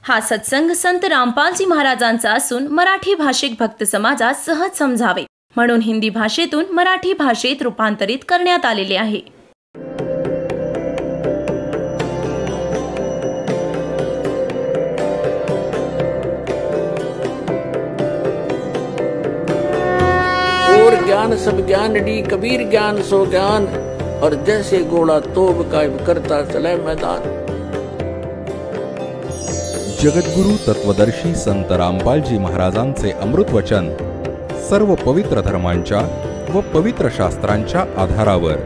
हा सत्संग संत रामपालजी महाराजांचा असून मराठी भाषिक भक्त समाजास सहज समजावे म्हणून हिंदी भाषेतून मराठी भाषेत रूपांतरित करण्यात आलेले आहे. और ज्ञान सब ज्ञान डी कबीर ज्ञान सो ज्ञान और जैसे घोड़ा तोब कायम करता चले मैदान. जगद्गुरु तत्वदर्शी संत रामपालजी महाराजांचे अमृत वचन सर्व पवित्र धर्मांच्या व पवित्र शास्त्रांच्या आधारावर.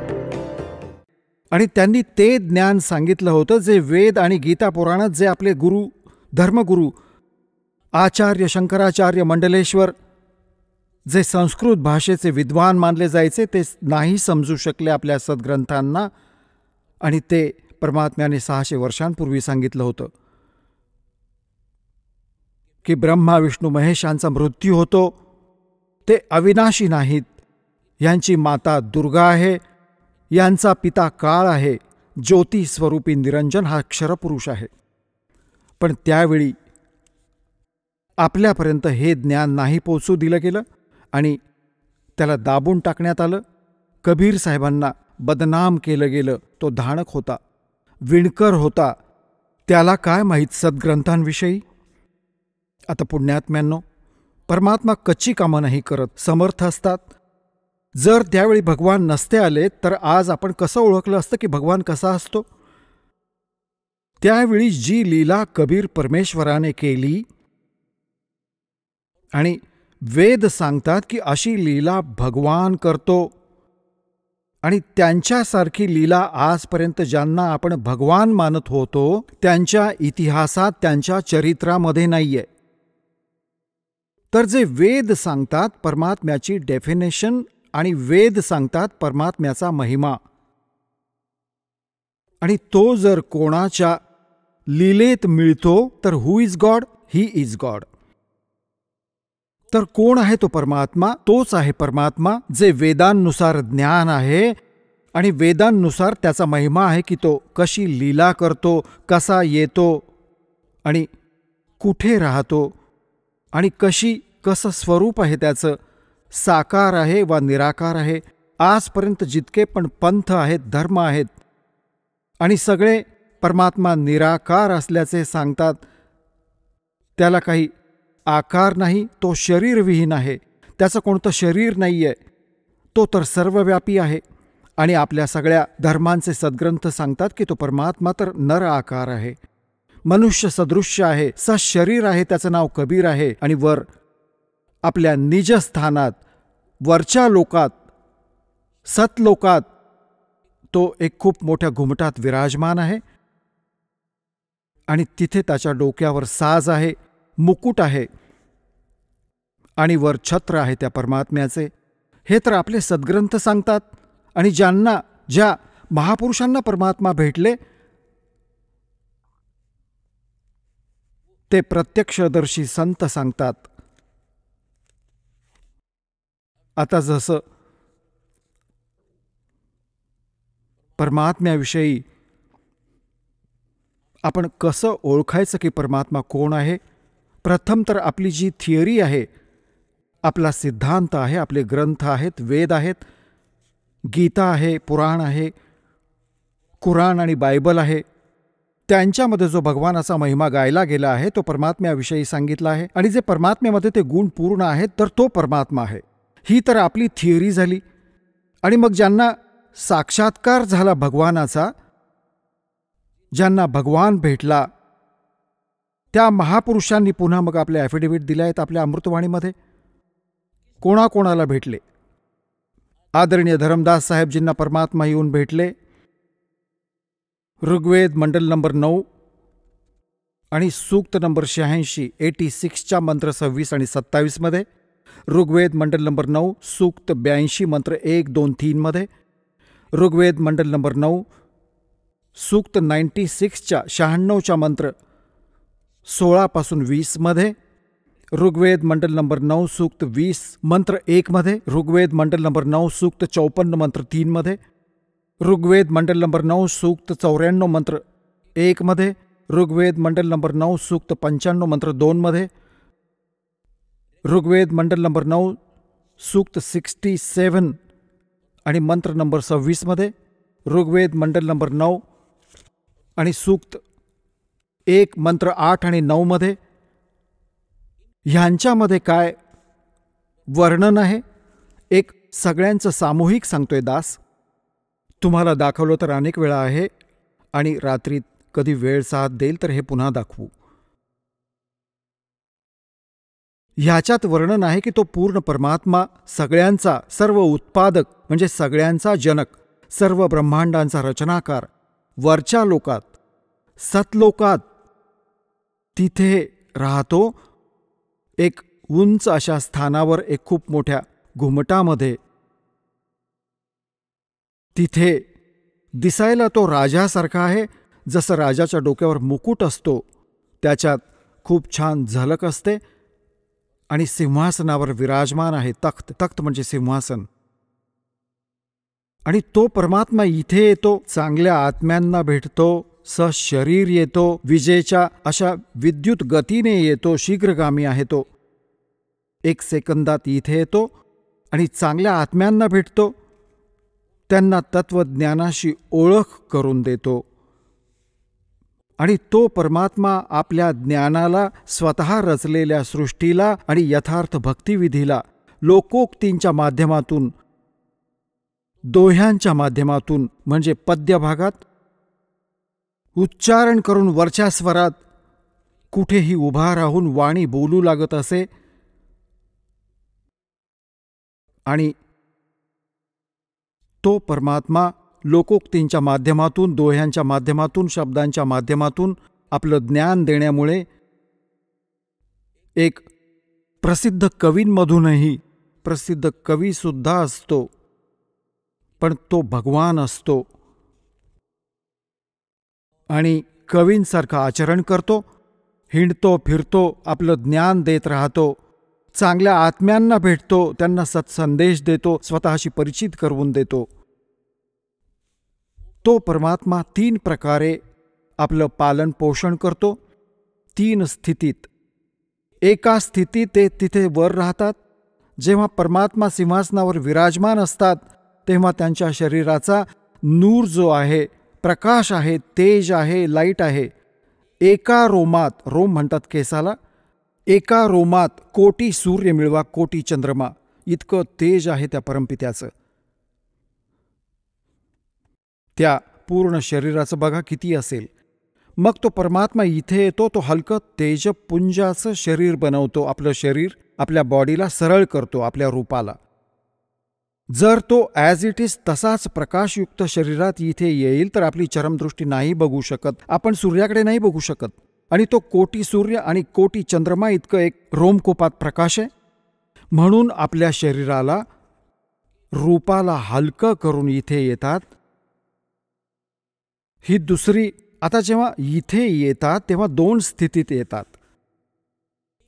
आणि त्यांनी ते ज्ञान सांगितलं होतं जे वेद आणि गीता पुराणात जे आपले गुरु धर्मगुरु आचार्य शंकराचार्य मंडलेश्वर जे संस्कृत भाषेचे विद्वान मानले जायचे ते नाही समजू शकले आपल्या सद्ग्रंथांना. आणि ते परमात्म्याने 600 वर्षांपूर्वी सांगितलं होतं की ब्रह्मा विष्णू महेशांचा मृत्यू होतो, ते अविनाशी नाहीत, यांची माता दुर्गा आहे, यांचा पिता काळ आहे, ज्योती स्वरूपी निरंजन हा क्षरपुरुष आहे. पण त्यावेळी आपल्यापर्यंत हे ज्ञान नाही पोचू दिलं गेलं आणि त्याला दाबून टाकण्यात आलं. कबीर साहेबांना बदनाम केलं गेलं. तो धाणक होता, विणकर होता, त्याला काय माहीत सद्ग्रंथांविषयी. आता पुण्यात्म्यांनो, परमात्मा कच्ची कामं नाही करत, समर्थ असतात. जर त्यावेळी भगवान नसते आले तर आज आपण कसं ओळखलं असतं की भगवान कसा असतो. त्यावेळी जी लीला कबीर परमेश्वराने केली आणि वेद सांगतात की अशी लीला भगवान करतो आणि त्यांच्यासारखी लीला आजपर्यंत ज्यांना आपण भगवान मानत होतो त्यांच्या इतिहासात त्यांच्या चरित्रामध्ये नाहीये. तर जे वेद सांगतात परमात्म्याची डेफिनेशन आणि वेद सांगतात परमात्म्याचा महिमा आणि तो जर कोणाच्या लीलेत मिळतो तर who is God? He is God. तर कोण आहे तो परमात्मा? तोच आहे परमात्मा जे वेदांनुसार ज्ञान आहे आणि वेदांनुसार त्याचा महिमा आहे की तो कशी लीला करतो, कसा येतो आणि कुठे राहतो आणि कसं स्वरूप आहे त्याचं, साकार आहे वा निराकार आहे. आजपर्यंत जितके पण पंथ आहेत, धर्म आहेत आणि सगळे परमात्मा निराकार असल्याचे सांगतात. त्याला काही आकार नाही, तो शरीरविहीन आहे, त्याचं कोणतं शरीर नाही आहे, तो तर सर्वव्यापी आहे. आणि आपल्या सगळ्या धर्मांचे सद्ग्रंथ सांगतात की तो परमात्मा तर नर आकार आहे, मनुष्य सदृश्य आहे, सशरीर आहे, त्याचं नाव कबीर आहे. आणि वर आपल्या निजस्थानात वरच्या लोकात सतलोकात तो एक खूप मोठ्या घुमटात विराजमान आहे आणि तिथे त्याच्या डोक्यावर साज आहे, मुकुट आहे आणि वर छत्र आहे त्या परमात्म्याचे. हे तर आपले सद्ग्रंथ सांगतात. आणि ज्या महापुरुषांना परमात्मा भेटले ते प्रत्यक्षदर्शी संत सांगतात. आता जसं परमात्म्याविषयी आपण कसं ओळखायचं की परमात्मा कोण आहे? प्रथम तर आपली जी थिअरी आहे, आपला सिद्धांत आहे, आपले ग्रंथ आहेत, वेद आहेत, गीता आहे, पुराण आहे, कुराण आणि बायबल आहे, त्यांच्यामध्ये जो भगवानाचा महिमा गायला गेला आहे तो परमात्म्याविषयी सांगितला आहे. आणि जे परमात्म्यामध्ये ते गुण पूर्ण आहेत तर तो परमात्मा आहे. ही तर आपली थिअरी झाली. आणि मग ज्यांना साक्षात्कार झाला भगवानाचा, ज्यांना भगवान भेटला, त्या महापुरुषांनी पुन्हा मग आपले ॲफिडेव्हिट दिले आहेत आपल्या अमृतवाणीमध्ये. कोणाकोणाला भेटले? आदरणीय धर्मदास साहेबजींना परमात्मा येऊन भेटले. ऋग्वेद मंडल नंबर 9 आणि सूक्त नंबर 86 86च्या मंत्र 26 आणि 27 मध्ये. ऋग्वेद मंडल नंबर 9 सूक्त 82 मंत्र 1, 2, 3 मध्ये. ऋग्वेद मंडल नंबर 9 सूक्त 96च्या 96च्या मंत्र 16 पासून 20 मध्ये. ऋग्वेद मंडल नंबर 9 सूक्त 20 मंत्र 1 मध्ये. ऋग्वेद मंडल नंबर 9 सूक्त 54 मंत्र 3 मध्ये. ऋग्वेद मंडल नंबर 9 सूक्त 94 मंत्र 1 मध्ये. ऋग्वेद मंडल नंबर 9 सूक्त 95 मंत्र 2 मध्ये, ऋग्वेद मंडल नंबर 9 सूक्त 67 आणि मंत्र नंबर 26 मध्ये, ऋग्वेद मंडल नंबर 9 आणि सूक्त 1 मंत्र 8 आणि 9 मध्ये. ह्यांच्यामध्ये काय वर्णन आहे? एक सगळ्यांचं सामूहिक सांगतोय दास. तुम्हाला दाखवलं तर अनेक वेळा आहे आणि रात्री कधी वेळ साथ देईल तर हे पुन्हा दाखवू. ह्याच्यात वर्णन आहे की तो पूर्ण परमात्मा सगळ्यांचा सर्व उत्पादक म्हणजे सगळ्यांचा जनक, सर्व ब्रह्मांडांचा रचनाकार, वरच्या लोकात सतलोकात तिथे राहतो. एक उंच अशा स्थानावर एक खूप मोठ्या घुमटामध्ये. तिथे दिसायला तो राजासारखा आहे. जसं राजाच्या डोक्यावर मुकुट असतो त्याच्यात खूप छान झलक असते आणि सिंहासनावर विराजमान आहे. तख्त, तख्त म्हणजे सिंहासन. आणि तो परमात्मा इथे येतो, चांगल्या आत्म्यांना भेटतो, सशरीर येतो, विजेच्या अशा विद्युत गतीने येतो, शीघ्रगामी आहे तो. 1 सेकंदात इथे येतो आणि चांगल्या आत्म्यांना भेटतो, त्यांना तत्वज्ञानाशी ओळख करून देतो. आणि तो परमात्मा आपल्या ज्ञानाला, स्वतः रचलेल्या सृष्टीला आणि यथार्थ भक्तिविधीला लोकोक्तींच्या माध्यमातून, दोह्यांच्या माध्यमातून म्हणजे पद्यभागात उच्चारण करून वरच्या स्वरात कुठेही उभा राहून वाणी बोलू लागत असे. आणि तो परमात्मा लोकोक्तींच्या माध्यमातून, दोह्यांच्या माध्यमातून, शब्दांच्या माध्यमातून आपलं ज्ञान देण्यामुळे एक प्रसिद्ध कवींमधूनही प्रसिद्ध कवीसुद्धा असतो, पण तो भगवान असतो. आणि कवींसारखं आचरण करतो, हिंडतो फिरतो, आपलं ज्ञान देत राहतो, चांगल्या आत्म्यांना भेटतो, त्यांना सत्संदेश देतो, स्वतःशी परिचित करून देतो. तो परमात्मा 3 प्रकारे आपलं पालन पोषण करतो, 3 स्थितीत. एका स्थितीत ते तिथे वर राहतात. जेव्हा परमात्मा सिंहासनावर विराजमान असतात तेव्हा त्यांच्या शरीराचा नूर जो आहे, प्रकाश आहे, तेज आहे, लाईट आहे, एका रोमात, रोम म्हणतात केसाला, एका रोमात कोटी सूर्य मिळवा कोटी चंद्रमा, इतकं तेज आहे त्या परमपित्याचं. त्या पूर्ण शरीराचं बघा किती असेल. मग तो परमात्मा इथे येतो, तो हलकं तेजपुंजाचं शरीर बनवतो. आपलं शरीर आपल्या बॉडीला सरळ करतो, आपल्या रूपाला. जर तो ॲज इट इज तसाच प्रकाशयुक्त शरीरात इथे येईल तर आपली चरमदृष्टी नाही बघू शकत, आपण सूर्याकडे नाही बघू शकत. आणि तो कोटी सूर्य आणि कोटी चंद्रमा इतकं एक रोमकोपात प्रकाश आहे. म्हणून आपल्या शरीराला, रूपाला हलकं करून इथे येतात. ही दुसरी. आता जेव्हा इथे येतात तेव्हा 2 स्थितीत येतात.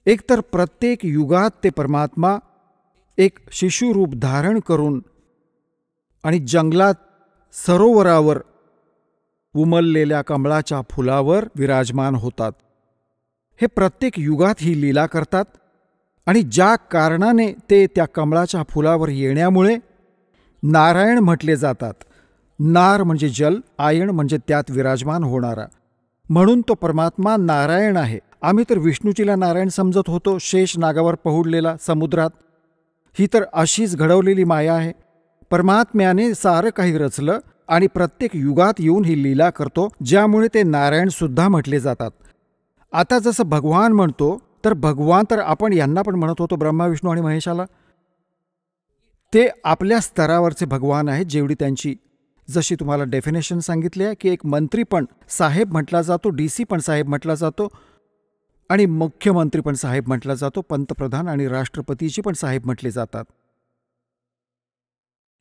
एक तर प्रत्येक युगात ते परमात्मा एक शिशुरूप धारण करून आणि जंगलात सरोवरावर उमललेल्या कमळाच्या फुलावर विराजमान होतात. हे प्रत्येक युगात ही लीला करतात. आणि ज्या कारणाने ते त्या कमळाच्या फुलावर येण्यामुळे नारायण म्हटले जातात. नार म्हणजे जल, आयण म्हणजे त्यात विराजमान होणारा. म्हणून तो परमात्मा नारायण आहे. आम्ही तर विष्णूजीला नारायण समजत होतो, शेष नागावर पहुडलेला समुद्रात. ही तर अशीच घडवलेली माया आहे. परमात्म्याने सारं काही रचलं आणि प्रत्येक युगात येऊन ही लीला करतो, ज्यामुळे ते नारायण सुद्धा म्हटले जातात. आता जसं भगवान म्हणतो तर भगवान तर आपण यांना पण म्हणत होतो, ब्रह्मा विष्णू आणि महेशाला. ते आपल्या स्तरावरचे भगवान आहेत. जेवढी त्यांची, जशी तुम्हाला डेफिनेशन सांगितली आहे की एक मंत्री पण साहेब म्हटला जातो, DC पण साहेब म्हटला जातो आणि मुख्यमंत्री पण साहेब म्हटला जातो, पंतप्रधान आणि राष्ट्रपतीची पण साहेब म्हटले जातात.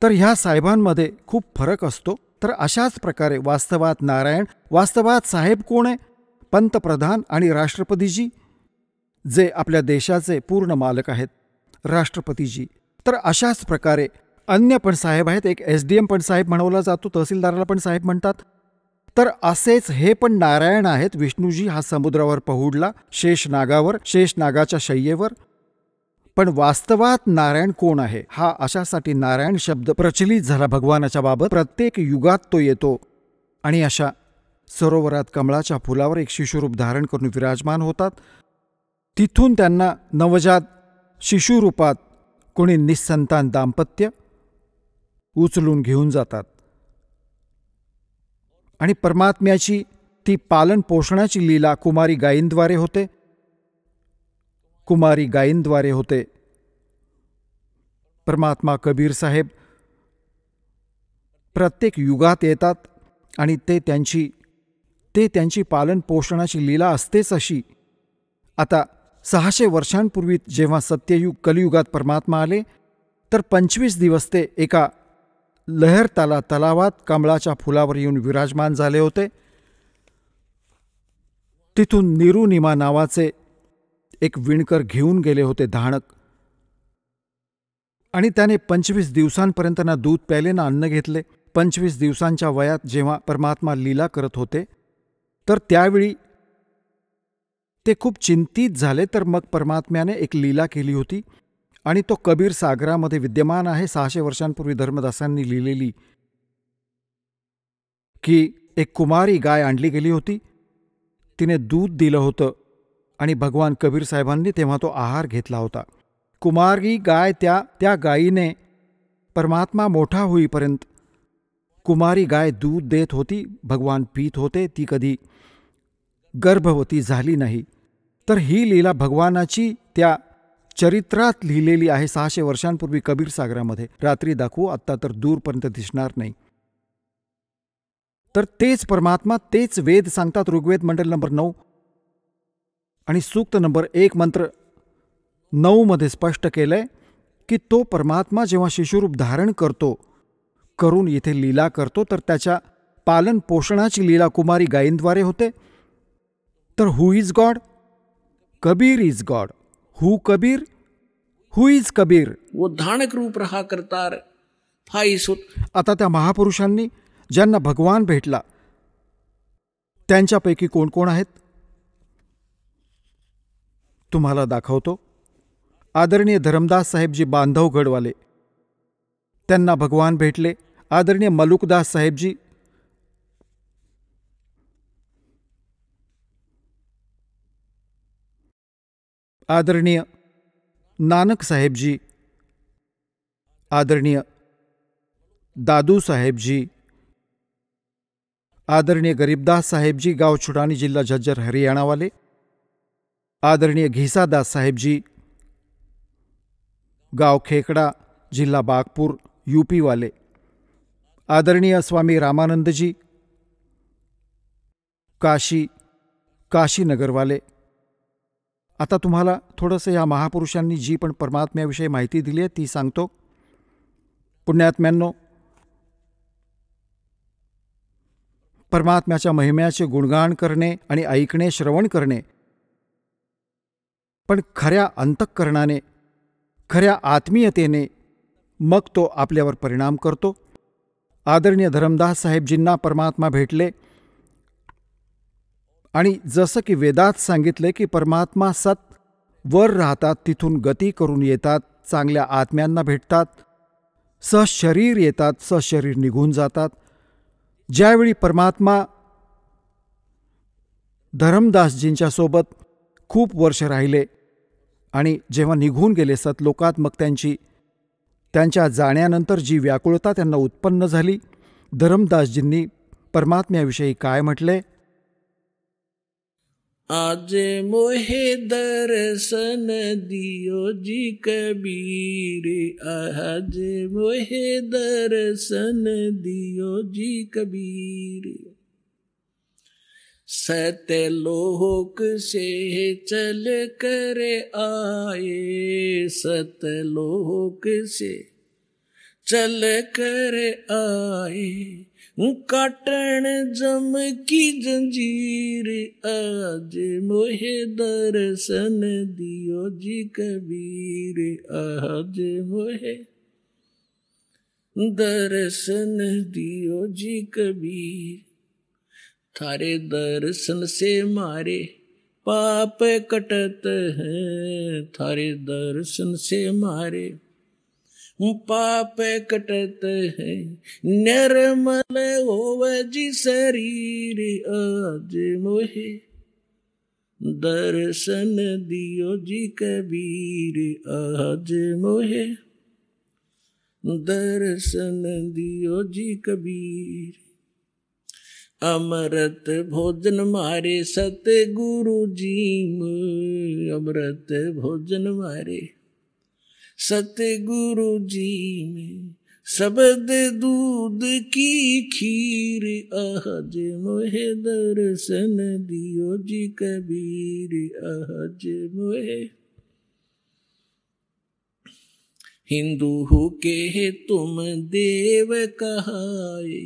तर ह्या साहेबांमध्ये खूप फरक असतो. तर अशाच प्रकारे वास्तवात नारायण, वास्तवात साहेब कोण आहे? पंतप्रधान आणि राष्ट्रपतीजी, जे आपल्या देशाचे पूर्ण मालक आहेत, राष्ट्रपतीजी. तर अशाच प्रकारे अन्य पण साहेब आहेत. एक SDM पण साहेब म्हणवला जातो, तहसीलदाराला पण साहेब म्हणतात. तर असेच हे पण नारायण आहेत. विष्णूजी हा समुद्रावर पहुडला, शेषनागावर, शेषनागाच्या शय्येवर. पण वास्तवात नारायण कोण आहे? हा अशासाठी नारायण शब्द प्रचलित झाला भगवानाच्या बाबत. प्रत्येक युगात तो येतो आणि अशा सरोवरात कमळाच्या फुलावर एक शिशुरूप धारण करून विराजमान होतात. तिथून त्यांना नवजात शिशुरूपात कोणी निस्संतान दाम्पत्य उचलून घेऊन जातात आणि परमात्म्याची ती पालन पोषणाची लीला कुमारी गायींद्वारे होते. कुमारी गायींद्वारे होते. परमात्मा कबीर साहेब प्रत्येक युगात येतात आणि ते त्यांची पालन पोषणाची लीला असतेच अशी. आता 600 वर्षांपूर्वी जेव्हा सत्ययुग कलियुगात परमात्मा आले तर 25 दिवस ते एका लहरताला तलावात कमळाच्या फुलावर येऊन विराजमान झाले होते. तिथून निरुनिमा नावाचे एक विणकर घेऊन गेले होते धाणक, आणि त्याने 25 दिवसांपर्यंत ना दूध प्याले ना अन्न घेतले. 25 दिवसांच्या वयात जेव्हा परमात्मा लीला करत होते तर त्यावेळी ते खूप चिंतित झाले. तर मग परमात्म्याने एक लीला केली होती आणि तो कबीर सागरामध्ये विद्यमान आहे. 600 वर्षांपूर्वी धर्मदासांनी लिहिलेली की एक कुमारी गाय आणली गेली होती, तिने दूध दिलं होतं आणि भगवान कबीर साहेबांनी तेव्हा तो आहार घेतला होता. कुमारी गाय त्या गायीने परमात्मा मोठा होईपर्यंत कुमारी गाय दूध देत होती, भगवान पीत होते. ती कधी गर्भवती झाली नाही. तर ही लीला भगवानाची त्या चरित्रात लिहिलेली आहे 600 वर्षांपूर्वी कबीर सागरामध्ये. रात्री दाखवू, आत्ता तर दूरपर्यंत दिसणार नाही. तर तेच परमात्मा, तेच वेद सांगतात. ऋग्वेद मंडल नंबर 9 आणि सूक्त नंबर 1 मंत्र 9 मध्ये स्पष्ट केलंय की तो परमात्मा जेव्हा शिशुरूप धारण करून इथे लीला करतो तर त्याच्या पालन पोषणाची लीला कुमारी गायींद्वारे होते. तर who is God? Kabir is God. Who Kabir? Who is Kabir? वो धानक रूप रहा करतार फाई सुत. आता त्या महापुरुषांनी ज्यांना भगवान भेटला त्यांच्यापैकी कोण कोण आहेत तुम्हाला दाखवतो. आदरणीय धरमदास साहेबजी बांधवगडवाले, त्यांना भगवान भेटले. आदरणीय मलुकदास साहेबजी, आदरणीय नानक साहेबजी, आदरणीय दादू साहेबजी, आदरणीय गरीबदास साहेबजी, गाव छुटानी, जिल्हा झज्जर, हरियाणा वाले. आदरणीय घिसादास साहेबजी, गाव खेकड़ा, जिल्हा बागपुर, यूपी वाले. आदरणीय स्वामी रामानंदजी, काशीनगर वाले. आता तुम्हाला थोडंसं या महापुरुषांनी जी पण परमात्म्याविषयी माहिती दिली आहे ती सांगतो. पुण्यात्म्यांनो, परमात्म्याच्या महिम्याचे गुणगान करणे आणि ऐकणे, श्रवण करणे, पण खऱ्या अंतःकरणाने, खऱ्या आत्मीयतेने, मग तो आपल्यावर परिणाम करतो. आदरणीय धरमदास साहेबजींना परमात्मा भेटले आणि जसं की वेदात सांगितले की परमात्मा सत वर राहतात, तिथून गती करून येतात, चांगल्या आत्म्यांना भेटतात, सशरीर येतात, सशरीर निघून जातात. ज्यावेळी परमात्मा धरमदासजींच्या सोबत खूप वर्ष राहिले आणि जेव्हा निघून गेले सतलोकात, मग त्यांच्या जाण्यानंतर जी व्याकुळता त्यांना उत्पन्न झाली, धरमदासजींनी परमात्म्याविषयी काय म्हटले? आज मोहे दर्शन दियो जी कबीर, आज मोहे दर्शन दियो जी कबीर. सतलोक से चल कर आए, सतलोक से चल कर आए, काटन जम की जंजीर, आज मोहे दर्शन दियो जी कबीर, आज मोहे दर्शन दियो जी कबीर. थारे दर्शन से मारे पाप कटत हैं, थारे दर्शन से मारे पाप कटत है। निर्मल होव जी शरीर आज मोहे, दर्शन दियो जी कबीर आज मोहे, दर्शन दियो जी कबीर। अमृत भोजन मारे सतगुरु जी में, अमृत भोजन मारे सतगुरु जी में, शब्द दूध की खीर आज मोहे, दर्शन दियो जी कबीर आज मोहे। हिंदू हो के तुम देव कहाए,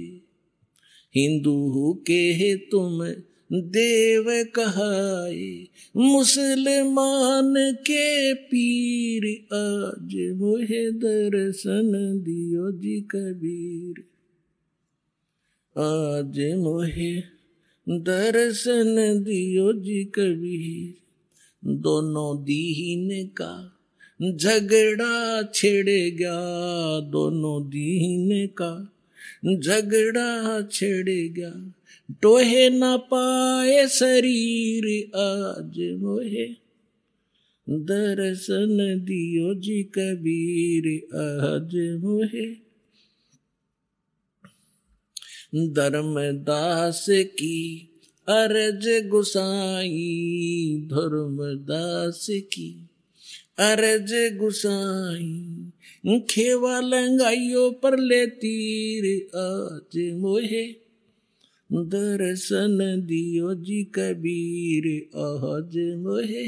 हिंदू हो के तुम देव कहाए, मुसलमान के पीर आज मोहे, दर्शन दियो जी कबीर आज मोहे, दर्शन दियो जी कबीर। दोनों दीन का झगड़ा छिड़ गया, दोनों दीन का झगड़ा छिड़ गया, टोहे न पाए शरीर आज मोहे, दर्शन दियो जी कबीर आज मोहे। धर्मदास की अर्ज गुसाई, धर्मदास की अर्ज गुसाई, खेवा लंगाइयो पर ले तीर आज मोहे, दर्शन दियो जी कबीर आज मोहे,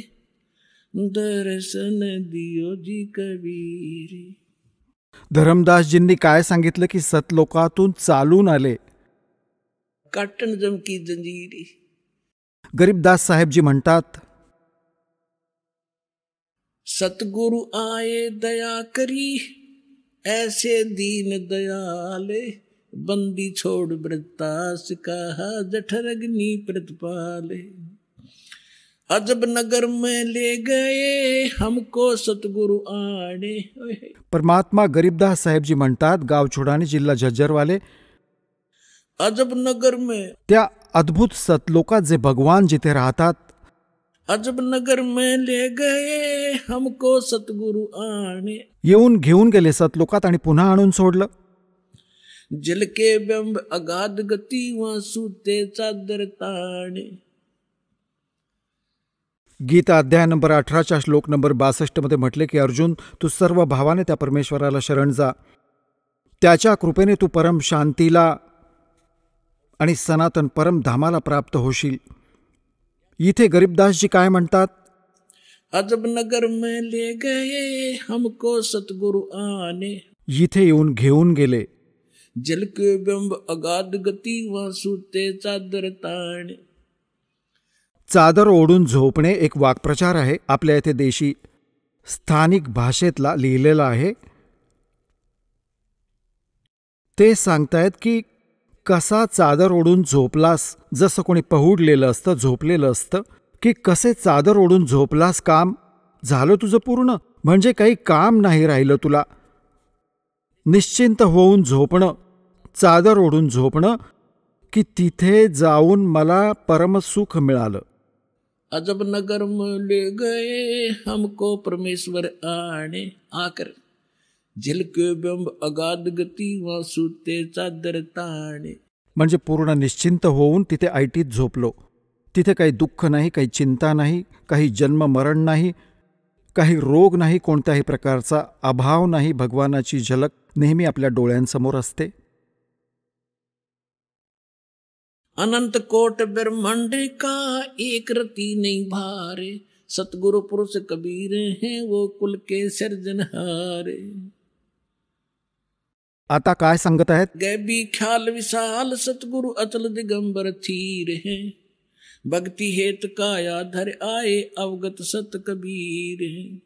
दर्शन दियो जी कबीर। धरमदासजींनी काय सांगितलं की सतलोकातून चालून आले, काटन जम की जंजीरी। गरीबदास साहेबजी म्हणतात, सतगुरु आए दया करी, ऐसे दीन दयाले, बंदी छोड़ व्रतास कहा, जठर अग्नि प्रतिपाले। अजब नगर में ले गए हमको सतगुरु आने। परमात्मा गरीबदास साहेबजी म्हणतात, गावछोडानी जिल्हा झज्जरवाले, अजब नगर में, त्या अद्भुत सतलोकात जे भगवान जिथे राहतात, अजब नगर में ले गए हमको सतगुरु आने, येऊन घेऊन गेले सतलोकात आणि पुन्हा आणून सोडलं। जल के बिंब अगाध गती वहां सूते चादर ताणे। गीता अध्याय नंबर 18 श्लोक नंबर 62 मध्ये म्हटले की अर्जुन, तू सर्व भावाने त्या परमेश्वराला शरण जा, त्याच्या कृपेने तू परम शांतीला आणि सनातन परम धामाला प्राप्त होशील। इथे गरीबदासजी काय म्हणतात, अजब नगर में ले गए हमको सतगुरु आने, इथे येऊन घेऊन गेले। जल के बिंब अगाध गती वहां सूते चादर ताणे। चादर ओढून झोपणे एक वाक्प्रचार आहे, आपल्या इथे देशी स्थानिक भाषेतला लिहिलेला आहे। ते सांगतायत की कसा चादर ओढून झोपलास, जसं कोणी पहुडलेलं असतं, झोपलेलं असतं, की कसे चादर ओढून झोपलास, काम झालं तुझं पूर्ण, म्हणजे काही काम नाही राहिलं तुला। निश्चिंत होऊन झोपणं, चादर ओढून झोपणं, की तिथे जाऊन मला परमसुख मिळालं। अजब नगर में ले गए हमको परमेश्वर आने, आकर जल के बिंब अगाध गती वहां सूते चादर ताणे। म्हणजे पूर्ण निश्चिंत होऊन तिथे ऐटीत झोपलो, तिथे काही दुःख नाही, काही चिंता नाही, काही जन्म मरण नाही, काही रोग नाही, कोणत्याही प्रकारचा अभाव नाही। भगवानाची झलक नेहमी आपल्या डोळ्यांसमोर असते। अनंत कोट ब्रह्मांड का एक रति नहीं भारे, सतगुरु पुरुष कबीर हैं वो कुल के सिरजनहारे। आता काय सांगत आहेत, गैबी ख्याल विशाल सतगुरु अचल दिगंबर थीर हैं, भक्ति हेत काया धर आए अवगत सत कबीर हैं।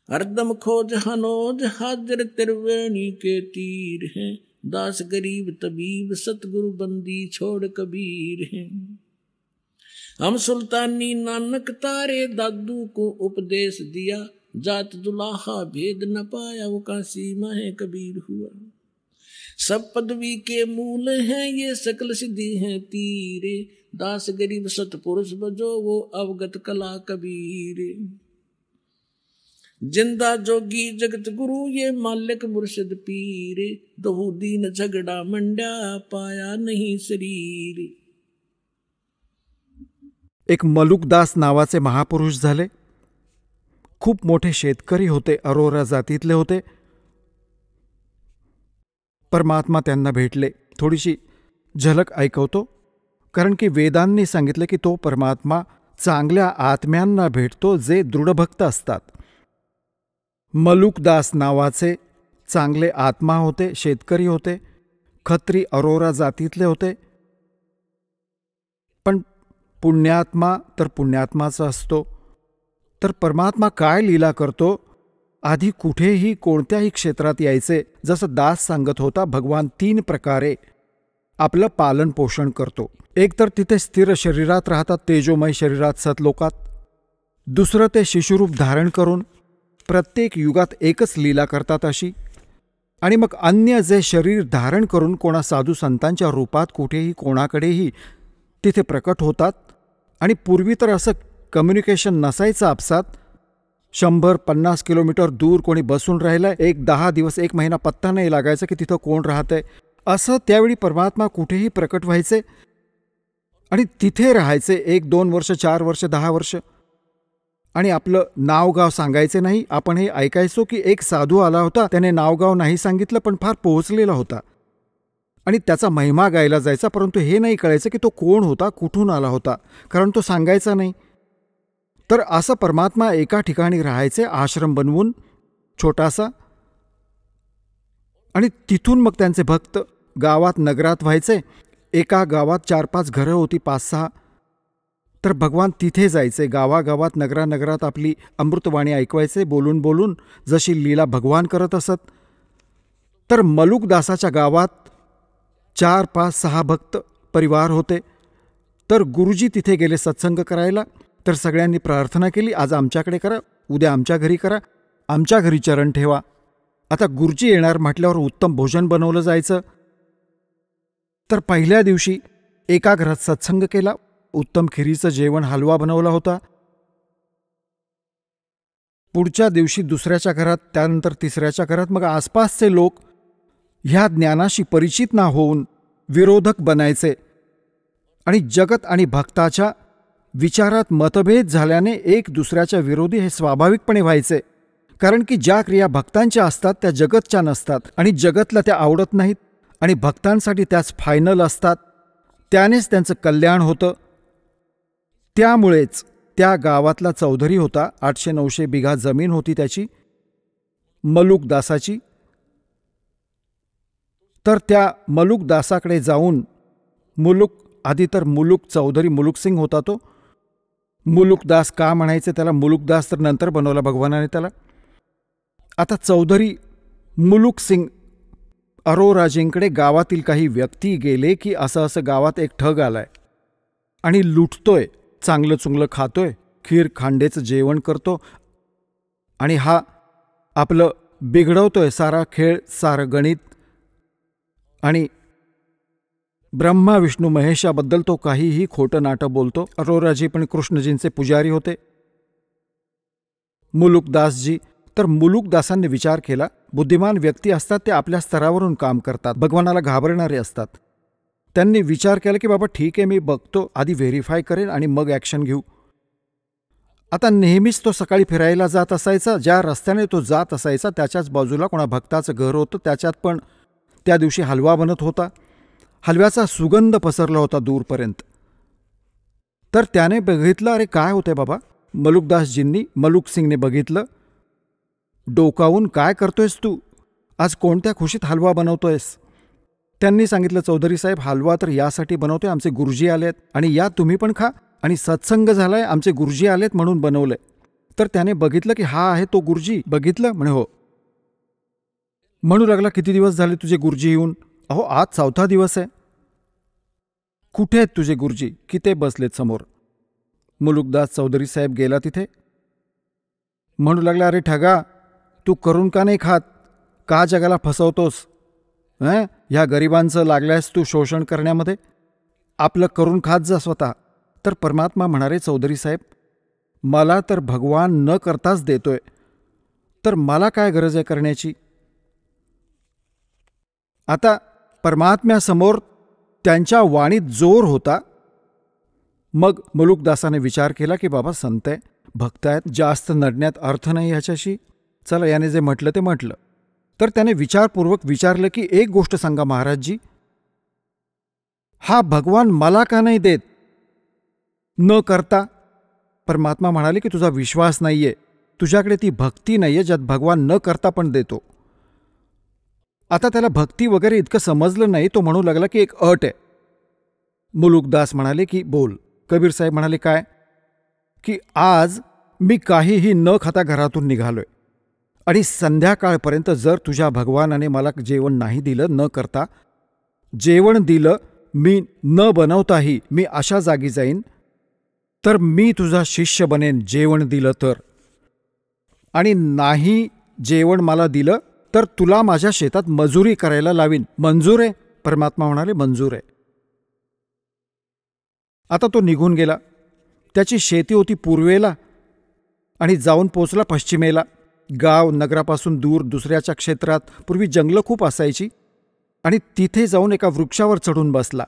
हरदम खोज हनोज हाजिर त्रिवेणी के तीर हैं, दास गरीब तबीब सतगुरु बंदी छोड़ कबीर हैं। हम सुल्तानी नानक तारे दादू को उपदेश दिया, जात दुलाहा भेद न पाया वो काशी माहे कबीर हुआ। सब पदवी के मूल हैं ये सकल सिद्धि हैं तीरे, दास गरीब सतपुरुष बजो वो अवगत कला कबीर। जिंदा जोगी जगत गुरु ये मालिक मुर्शिद पीरे, दहु दीन झगड़ा मंड्या पाया नहीं शरीर। एक मलुकदास नावाचे महापुरुष झाले. खूप मोठे शेतकरी होते, अरोरा जातीतले होते. परमात्मा त्यांना भेटले. थोडीशी झलक ऐकवतो, कारण की वेदांनी सांगितले की तो परमात्मा चांगल्या आत्म्यांना भेटतो जे दृढभक्त असतात. मलुकदास नावाचे चांगले आत्मा होते, शेतकरी होते, खत्री अरोरा जातीतले होते. पण पुण्यात्मा तर पुण्यात्माचा असतो. तर परमात्मा काय लीला करतो, आधी कुठेही कोणत्याही क्षेत्रात यायचे. जसं दास सांगत होता, भगवान 3 प्रकारे आपलं पालन पोषण करतो. एक तर तिथे स्थिर शरीरात राहतात, तेजोमय शरीरात सतलोकात. दुसरं ते शिशुरूप धारण करून प्रत्येक युगात एकच लीला करतात अशी. आणि मग अन्य जे शरीर धारण करून कोणा साधू संतांच्या रूपात कुठेही कोणाकडेही तिथे प्रकट होतात. आणि पूर्वी तर असं कम्युनिकेशन नसायचं आपसात. 100-50 किलोमीटर दूर कोणी बसून राहिलंय, 10 दिवस 1 महिना पत्ता नाही लागायचा की तिथं कोण राहतंय. असं त्यावेळी परमात्मा कुठेही प्रकट व्हायचे आणि तिथे राहायचे 1-2 वर्ष, 4 वर्ष, 10 वर्ष. आणि आपलं नावगाव सांगायचे नाही. आपण हे ऐकायचो की एक साधू आला होता, त्याने नावगाव नाही सांगितलं, पण फार पोहोचलेला होता आणि त्याचा महिमा गायला जायचा. परंतु हे नाही कळायचं की तो कोण होता, कुठून आला होता, कारण तो सांगायचा नाही. तर असं परमात्मा एका ठिकाणी राहायचे, आश्रम बनवून छोटासा. आणि तिथून मग त्यांचे भक्त गावात नगरात व्हायचे. एका गावात 4-5 घरं होती, 5-6. तर भगवान तिथे जायचे. गावागावात नगरानगरात आपली अमृतवाणी ऐकवायचे, बोलून बोलून जशी लीला भगवान करत असत. तर मलुकदासाच्या गावात 4-5-6 भक्त परिवार होते. तर गुरुजी तिथे गेले सत्संग करायला. तर सगळ्यांनी प्रार्थना केली, आज आमच्याकडे करा, उद्या आमच्या घरी करा, आमच्या घरी चरण ठेवा. आता गुरुजी येणार म्हटल्यावर उत्तम भोजन बनवलं जायचं. तर पहिल्या दिवशी एका घरात सत्संग केला, उत्तम खिरीचं जेवण, हलवा बनवला होता. पुढच्या दिवशी दुसऱ्याच्या घरात, त्यानंतर तिसऱ्याच्या घरात. मग आसपासचे लोक ह्या ज्ञानाशी परिचित ना होऊन विरोधक बनायचे आणि जगत आणि भक्ताच्या विचारात मतभेद झाल्याने एक दुसऱ्याच्या विरोधी हे स्वाभाविकपणे व्हायचे. कारण की ज्या क्रिया भक्तांच्या असतात त्या जगतच्या नसतात आणि जगतला त्या आवडत नाहीत आणि भक्तांसाठी त्याच फायनल असतात. त्यानेच त्यांचं कल्याण होतं. त्यामुळेच त्या गावातला चौधरी होता, 800-900 बिघा जमीन होती त्याची, मलुकदासाची. तर त्या मलुकदासाकडे जाऊन आधी तर चौधरी मुलुकसिंग होता तो. मुलुकदास का म्हणायचे त्याला, मुलुकदास तर नंतर बनवला भगवानाने त्याला. आता चौधरी मुलुकसिंग अरोराजींकडे गावातील काही व्यक्ती गेले की असं असं गावात एक ठग आलाय आणि लुटतोय, चांगलं चुंगलं खातोय, खीर खांडेचं जेवण करतो आणि हा आपलं बिघडवतोय सारा खेळ, सारं गणित. आणि ब्रह्मा विष्णू महेशाबद्दल तो काहीही खोटं नाटं बोलतो. अरोराजी पण कृष्णजींचे पुजारी होते, मुलुकदासजी. तर मुलुकदासांनी विचार केला, बुद्धिमान व्यक्ती असतात ते आपल्या स्तरावरून काम करतात, भगवानाला घाबरणारे असतात. त्यांनी विचार केला की बाबा ठीक आहे, मी बघतो, आधी व्हेरीफाय करेन आणि मग ॲक्शन घेऊ. आता नेहमीच तो सकाळी फिरायला जात असायचा. ज्या रस्त्याने तो जात असायचा त्याच्याच बाजूला कोणा भक्ताचं घर होतं. त्याच्यात पण त्या दिवशी हलवा बनत होता. हलव्याचा सुगंध पसरला होता दूरपर्यंत. तर त्याने बघितलं, अरे काय होतंय बाबा. मलुकदासजींनी, मलुकसिंगने बघितलं डोकावून, काय करतोयस तू, आज कोणत्या खुशीत हलवा बनवतोयस. त्यांनी सांगितलं, चौधरी साहेब, हलवा तर यासाठी बनवतोय, आमचे गुरुजी आलेत आणि या तुम्ही पण खा आणि सत्संग झालाय, आमचे गुरुजी आलेत म्हणून बनवलंय. तर त्याने बघितलं की हा आहे तो गुरुजी. बघितलं म्हणे, हो. म्हणू लागला, किती दिवस झाले तुझे गुरुजी येऊन. अहो आज 4था दिवस आहे. कुठे आहेत तुझे गुरुजी की ते बसलेत समोर. मुलुकदास चौधरी साहेब गेला तिथे. म्हणू लागला, अरे ठगा, तू करून का नाही खात? का जगाला फसवतोस? ह्या गरिबांचं लागल्यास तू शोषण करण्यामध्ये. आपलं करून खात जा स्वतः. तर परमात्मा म्हणाले, चौधरी साहेब, मला तर भगवान न करताच देतोय, तर मला काय गरज आहे करण्याची? आता परमात्म्यासमोर त्यांच्या वाणीत जोर होता. मग मुलुकदासाने विचार केला की बाबा संत आहे, भक्त आहेत, जास्त नडण्यात अर्थ नाही ह्याच्याशी. चला, याने जे म्हटलं ते म्हटलं. तर त्याने विचारपूर्वक विचारलं की एक गोष्ट सांगा महाराजजी, हा भगवान मला का नाही देत न करता? परमात्मा म्हणाले की तुझा विश्वास नाहीये, तुझ्याकडे ती भक्ती नाहीये ज्यात भगवान न करता पण देतो. आता त्याला भक्ती वगैरे इतकं समजलं नाही. तो म्हणू लागला की एक अट आहे. मुलुकदास म्हणाले की बोल. कबीर साहेब म्हणाले काय? की आज मी काहीही न खाता घरातून निघालोय आणि संध्याकाळपर्यंत जर तुझ्या भगवानाने मला जेवण नाही दिलं न करता, जेवण दिलं मी न बनवताही मी अशा जागी जाईन, तर मी तुझा शिष्य बनेन जेवण दिलं तर. आणि नाही जेवण मला दिलं तर तुला माझ्या शेतात मजुरी करायला लावीन. मंजूर आहे? परमात्मा म्हणाले मंजूर आहे. आता तो निघून गेला. त्याची शेती होती पूर्वेला आणि जाऊन पोचला पश्चिमेला. गाव नगरापासून दूर दुसऱ्याच्या क्षेत्रात. पूर्वी जंगलं खूप असायची. आणि तिथे जाऊन एका वृक्षावर चढून बसला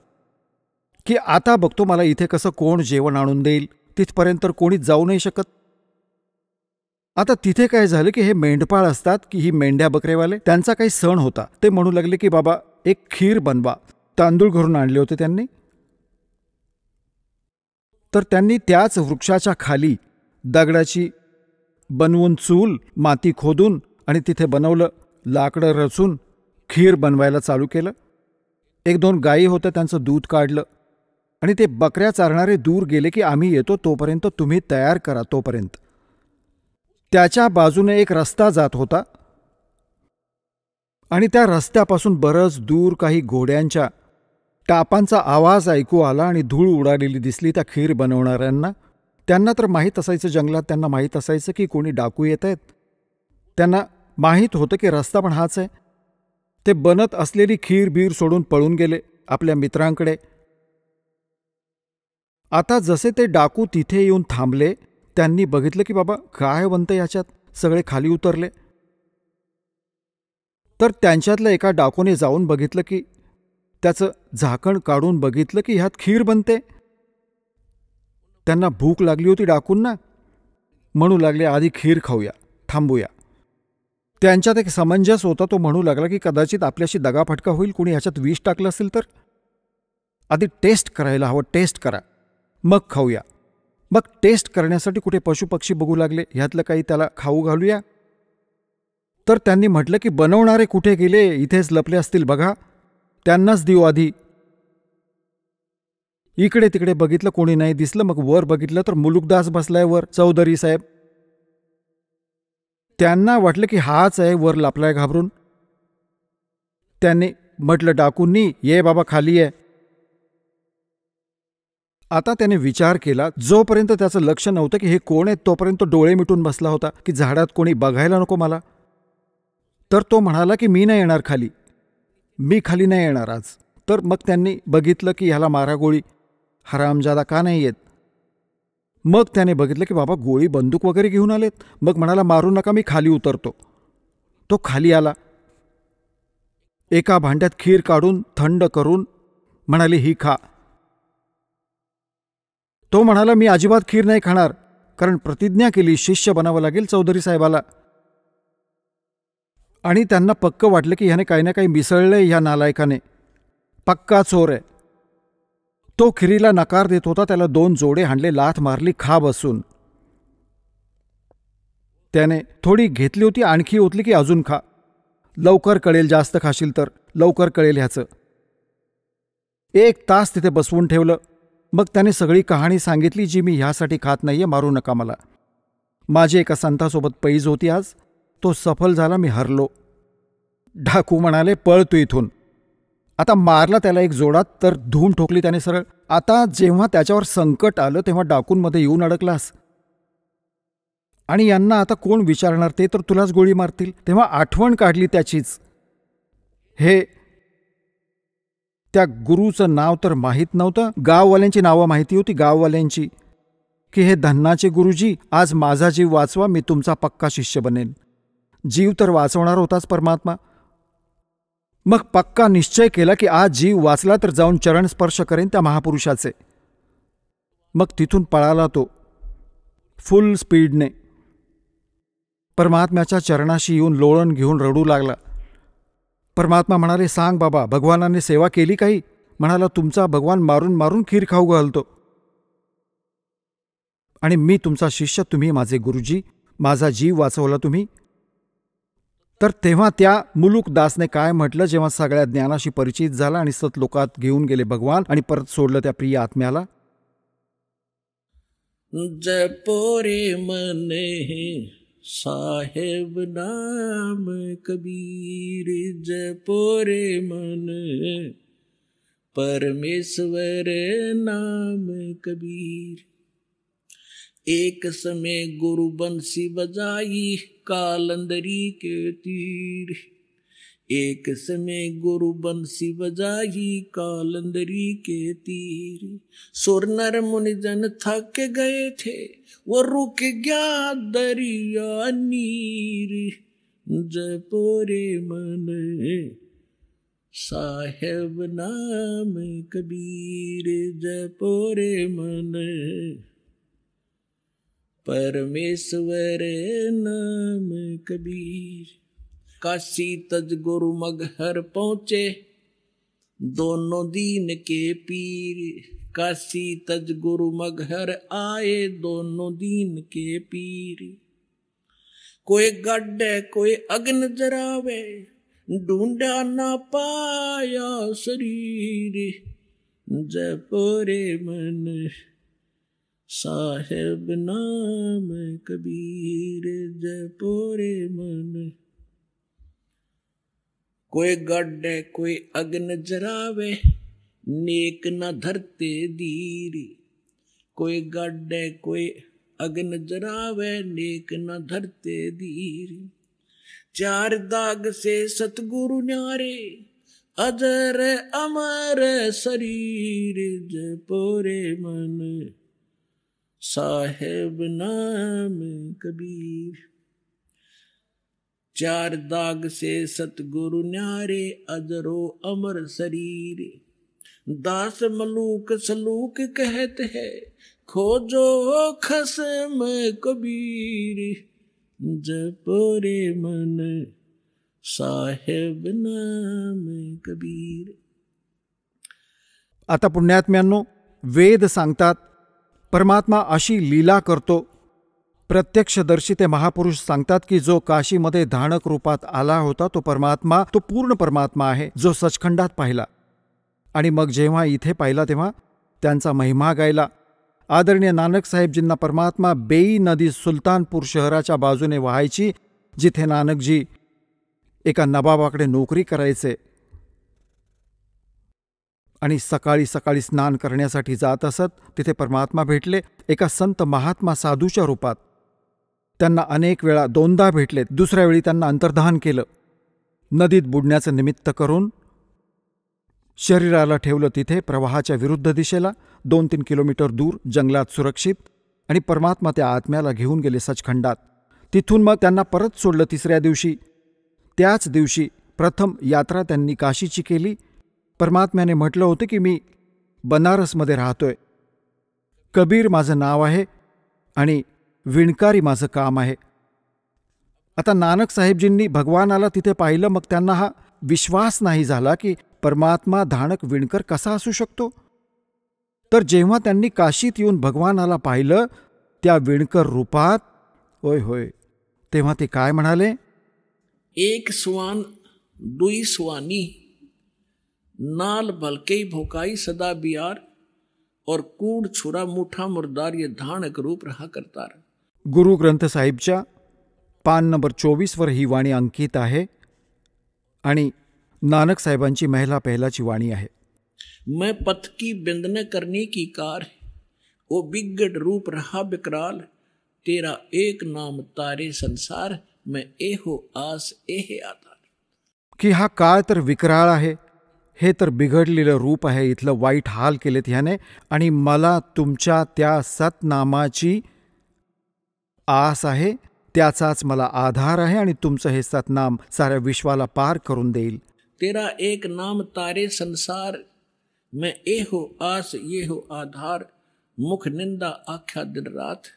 की आता बघतो मला इथे कसं कोण जेवण आणून देईल. तिथपर्यंत कोणी जाऊ नाही शकत. आता तिथे काय झालं की हे मेंढपाळ असतात की ही मेंढ्या बकरेवाले, त्यांचा काही सण होता. ते म्हणू लागले की बाबा एक खीर बनवा. तांदूळ घरून आणले होते त्यांनी. तर त्यांनी त्याच वृक्षाच्या खाली दगडाची बनवून चूल, माती खोदून आणि तिथे बनवलं. लाकडं रचून खीर बनवायला चालू केलं. 1-2 गायी होत्या, त्यांचं दूध काढलं आणि ते बकऱ्या चारणारे दूर गेले की आम्ही येतो तोपर्यंत तुम्ही तयार करा. तोपर्यंत त्याच्या बाजूने एक रस्ता जात होता आणि त्या रस्त्यापासून बरंच दूर काही घोड्यांच्या टापांचा आवाज ऐकू आला आणि धूळ उडालेली दिसली त्या खीर बनवणाऱ्यांना. त्यांना तर माहीत असायचं, जंगलात त्यांना माहीत असायचं की कोणी डाकू येत आहेत. त्यांना माहीत होतं की रस्ता पण हाच आहे. ते बनत असलेली खीर बीर सोडून पळून गेले आपल्या मित्रांकडे. आता जसे ते डाकू तिथे येऊन थांबले, त्यांनी बघितलं की बाबा काय बनतं याच्यात. सगळे खाली उतरले. तर त्यांच्यातल्या एका डाकूने जाऊन बघितलं की त्याचं झाकण काढून बघितलं की ह्यात खीर बनते. त्यांना भूक लागली होती डाकूंना. म्हणू लागले आधी खीर खाऊया, थांबूया. त्यांच्यात एक समंजस होता. तो म्हणू लागला की कदाचित आपल्याशी दगाफटका होईल, कुणी ह्याच्यात विष टाकलं असेल तर. आधी टेस्ट करायला हवं, टेस्ट करा मग खाऊया. मग टेस्ट करण्यासाठी कुठे पशुपक्षी बघू लागले, ह्यातलं काही त्याला खाऊ घालूया. तर त्यांनी म्हटलं की बनवणारे कुठे गेले, इथेच लपले असतील बघा, त्यांनाच देऊ आधी. इकडे तिकडे बघितलं, कोणी नाही दिसलं. मग वर बघितलं तर मुलुकदास बसलाय वर, चौधरी साहेब. त्यांना वाटलं की हाच आहे वर लपलाय घाबरून. त्यांनी म्हटलं डाकूंनी, ये बाबा खाली आहे. आता त्याने विचार केला. जोपर्यंत त्याचं लक्ष नव्हतं की हे कोण आहे, तोपर्यंत डोळे मिटून बसला होता की झाडात कोणी बघायला नको मला. तर तो म्हणाला की मी नाही येणार खाली, मी खाली नाही येणार आज. तर मग त्यांनी बघितलं की ह्याला मारा गोळी, हरामजादा का नाही येत. मग त्याने बघितलं की बाबा गोळी बंदूक वगैरे घेऊन आलेत. मग म्हणाला मारू नका, मी खाली उतरतो. तो खाली आला. एका भांड्यात खीर काढून थंड करून म्हणाली ही खा. तो म्हणाला मी अजिबात खीर नाही खाणार, कारण प्रतिज्ञा केली, शिष्य बनावं लागेल चौधरी साहेबाला. आणि त्यांना पक्क वाटलं की ह्याने काही ना काही मिसळलंय ह्या नालायकाने, पक्का चोर आहे. तो खिरीला नकार देत होता. त्याला 2 जोडे हाणले, लाथ मारली, खा बसून. त्याने थोडी घेतली होती, आणखी ओतली की अजून खा, लवकर कळेल, जास्त खाशील तर लवकर कळेल ह्याचं. 1 तास तिथे बसवून ठेवलं. मग त्याने सगळी कहाणी सांगितली जी मी ह्यासाठी खात नाहीये, मारू नका मला. माझी एका संतासोबत पैज होती आज, तो सफल झाला, मी हरलो. डाकू म्हणाले पळ तू इथून. आता मारला त्याला एक जोडात तर धूम ठोकली त्याने सरळ. आता जेव्हा त्याच्यावर संकट आलं तेव्हा डाकूंमध्ये येऊन अडकलास आणि यांना आता कोण विचारणार, ते तर तुलाच गोळी मारतील. तेव्हा आठवण काढली त्याचीच. हे त्या गुरुचं नाव तर माहीत नव्हतं, गाववाल्यांची नावं माहिती होती, गाववाल्यांची, की हे धन्नाचे गुरुजी, आज माझा जीव वाचवा, मी तुमचा पक्का शिष्य बनेन. जीव तर वाचवणार होताच परमात्मा. मग पक्का निश्चय केला की आज जीव वाचला तर जाऊन चरण स्पर्श करेन त्या महापुरुषाचे. मग तिथून पळाला तो फुल स्पीडने. परमात्म्याच्या चरणाशी येऊन लोळण घेऊन रडू लागला. परमात्मा म्हणाले, सांग बाबा, भगवानाने सेवा केली काही? म्हणाला, तुमचा भगवान मारून मारून खीर खाऊ घालतो आणि मी तुमचा शिष्य, तुम्ही माझे गुरुजी, माझा जीव वाचवला तुम्ही. तर तेव्हा त्या मुलुकदासने काय म्हटलं, जेव्हा सगळ्या ज्ञानाशी परिचित झाला आणि सतलोकात घेऊन गेले भगवान आणि परत सोडलं त्या प्रिय आत्म्याला. जपो रे मन साहेब नाम कबीर, जपो रे मन परमेश्वर नाम कबीर. एक समय गुरु बंसी बजाई कालंदरी के तीर, एक समय गुरु बंसी बजाई कालंदरी के तीर. सुर नर मुनि जन थक गए थे, वो रुक गया दरिया नीर. जपो रे मन साहेब नाम कबीर, जपो रे मन परमेश्वर नाम कबीर. काशी तज गुरु मगहर पहुँचे दोनों दीन के पीर. काशी तज गुरु मगहर आए दोनों दीन के पीर. कोई गड्ढे कोई अग्न जरावे, ढूंढा ना पाया शरीर. जपो रे मन साहेब नाम कबीर, जपो रे मन. कोई गड्ढे कोई अग्न जरावे, नेक न धरते धीर. कोई गड्ढे कोई अग्न जरावे, नेक न धरते धीर. चार दाग से सतगुरु न्यारे, अजर अमर शरीर. जपो रे मन साहेब नाम कबीर. चार दाग से सतगुरु न्यारे, अजरो अमर शरीर. दास मलूक सलूक कहते हैं, खोजो खसम कबीर. जपो रे मन साहेब नाम कबीर. आता पुण्यात्म्यांनो, वेद सांगतात परमात्मा अशी लीला करतो. प्रत्यक्षदर्शी ते महापुरुष सांगतात की जो काशीमध्ये धाणक रूपात आला होता तो परमात्मा, तो पूर्ण परमात्मा आहे जो सचखंडात पाहिला. आणि मग जेव्हा इथे पाहिला तेव्हा त्यांचा महिमा गायला. आदरणीय नानक साहेबजींना परमात्मा बेई नदी सुलतानपूर शहराच्या बाजूने वाहायची, जिथे नानकजी एका नबाबाकडे नोकरी करायचे. आणि सकाळी सकाळी स्नान करण्यासाठी जात असत. तिथे परमात्मा भेटले एका संत महात्मा साधूच्या रूपात. त्यांना अनेक वेळा, दोनदा भेटले. दुसऱ्या वेळी त्यांना अंतर्धान केलं. नदीत बुडण्याचं निमित्त करून शरीराला ठेवलं तिथे प्रवाहाच्या विरुद्ध दिशेला 2-3 किलोमीटर दूर जंगलात सुरक्षित. आणि परमात्मा त्या आत्म्याला घेऊन गेले सचखंडात. तिथून मग त्यांना परत सोडलं तिसऱ्या दिवशी. त्याच दिवशी प्रथम यात्रा त्यांनी काशीची केली. परमात्म्याने म्हटलं होतं की मी बनारसमध्ये राहतोय, कबीर माझं नाव आहे आणि विणकारी माझं काम आहे. आता नानक साहेबजींनी भगवानाला तिथे पाहिलं. मग त्यांना हा विश्वास नाही झाला की परमात्मा धाणक विणकर कसा असू शकतो. तर जेव्हा त्यांनी काशीत येऊन भगवानाला पाहिलं त्या विणकर रूपात, होय होय, तेव्हा ते काय म्हणाले, एक स्वान दुई स्वानी, नाल भलके भोकाई सदा बियार, और कूड़ छुरा मुठा मुर्दार, ये धाणक रूप रहा करतार. गुरु ग्रंथ साहिबच्या पान नंबर 24 वर ही वाणी अंकित आहे. आणि नानक साहेबांची महिला पहलाची वाणी आहे. मैं पथ की बिंद न करने की कार, ओ बिगड़ रूप रहा विकराल, तेरा एक नाम तारे संसार, मैं एहो आस एहे आधार. की हा काळ तर विकराळ आहे, हे तर बिघडलेलं रूप आहे, इथलं वाईट हाल केलेत ह्याने, आणि मला तुमच्या त्या सतनामाची आस आहे, त्याचाच मला आधार आहे, आणि तुमचं हे सतनाम साऱ्या विश्वाला पार करून देईल. तेरा एक नाम तारे संसार, मैं एहो आस ये हो आधार, मुख निंदा आख्या दिन रात,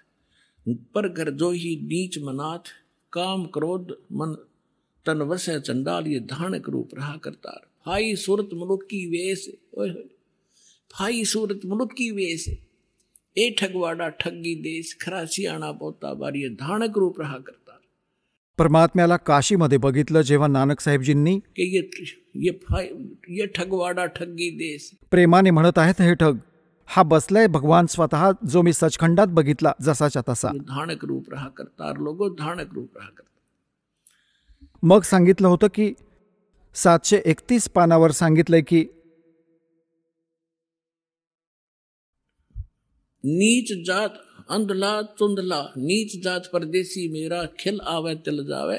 पर घर जो ही नीच मनाथ, काम क्रोध मन तन वसै चंडाल, ये धानक रूप रहा करतार. भाई सूरत मुलुक की वेश, भाई सूरत मुलुक की वेश, ए ठगवाडा ठगी देश, खरा सियाणा पोता बार, ये धानक रूप रहा करतार. परमात्म्याला काशीमध्ये बघितलं जेव्हा नानकसाहेबजींनी, कि ये ठगवाडा ठगी देश. प्रेमाने म्हणत आहेत, हे ठग, हा बसलाय भगवान स्वतः, जो मी सचखंडात बघितला जसाच्या तसा. धानक रूप रहा करतार लोगो, धानक रूप रहा करतार. मग सांगितलं होतं की 731 पानावर सांगितलंय की नीच जात अंधला चुंधला, नीच जात परदेशी मेरा, खिल आवे तिल जावे.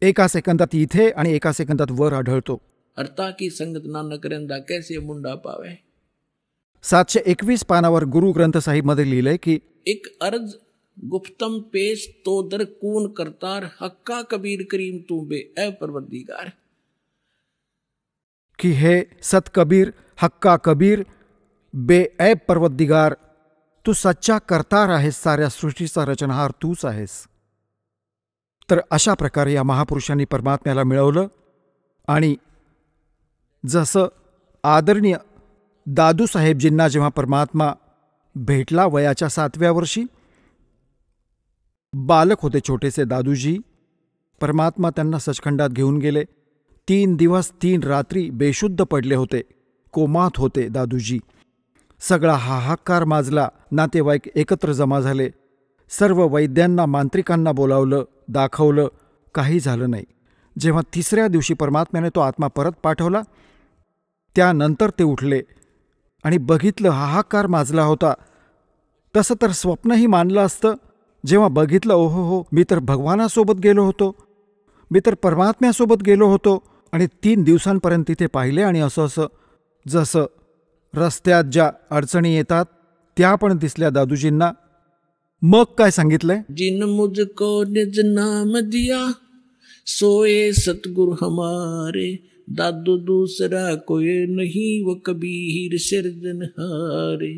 एका सेकंदात इथे आणि एका सेकंदात वर आढळतो. अर्ता की संगत ना न करेंदा, कैसे मुंडा पावे. 721 पानावर गुरु ग्रंथ साहिब मध्ये लिहिलंय की एक अर्ज गुप्तम पेश तो दर कून करतार, हक्का कबीर करीम तू बे ए परवरदिगार. की हे सत कबीर, हक्का कबीर, बेऐब परवदिगार, तू सच्चा करतार आहेस, साऱ्या सृष्टीचा रचनहार तूच आहेस. तर अशा प्रकारे या महापुरुषांनी परमात्म्याला मिळवलं. आणि जसं आदरणीय दादूसाहेबजींना जेव्हा परमात्मा भेटला वयाच्या 7व्या वर्षी, बालक होते छोटेसे दादूजी, परमात्मा त्यांना सचखंडात घेऊन गेले. 3 दिवस 3 रात्री बेशुद्ध पडले होते, कोमात होते दादूजी. सगळा हाहाकार माजला, नातेवाईक एकत्र जमा झाले, सर्व वैद्यांना मांत्रिकांना बोलावलं, दाखवलं, काही झालं नाही. जेव्हा 3ऱ्या दिवशी परमात्म्याने तो आत्मा परत पाठवला, त्यानंतर ते उठले आणि बघितलं हाहाकार माजला होता. तसं तर स्वप्नही मानलं असतं. जेव्हा बघितलं, ओहो हो, मी तर भगवानासोबत गेलो होतो, मी तर परमात्म्यासोबत गेलो होतो. आणि 3 दिवसांपर्यंत तिथे पाहिले, आणि असं असं जसं रस्त्यात ज्या अडचणी येतात त्या पण दिसल्या दादूजींना. मग काय सांगितलंय, जिन मुझको निज नाम दिया, सोए सतगुरु हमारे, दादू दूसरा कोई नहीं, वो कबीर सिरजनहारे.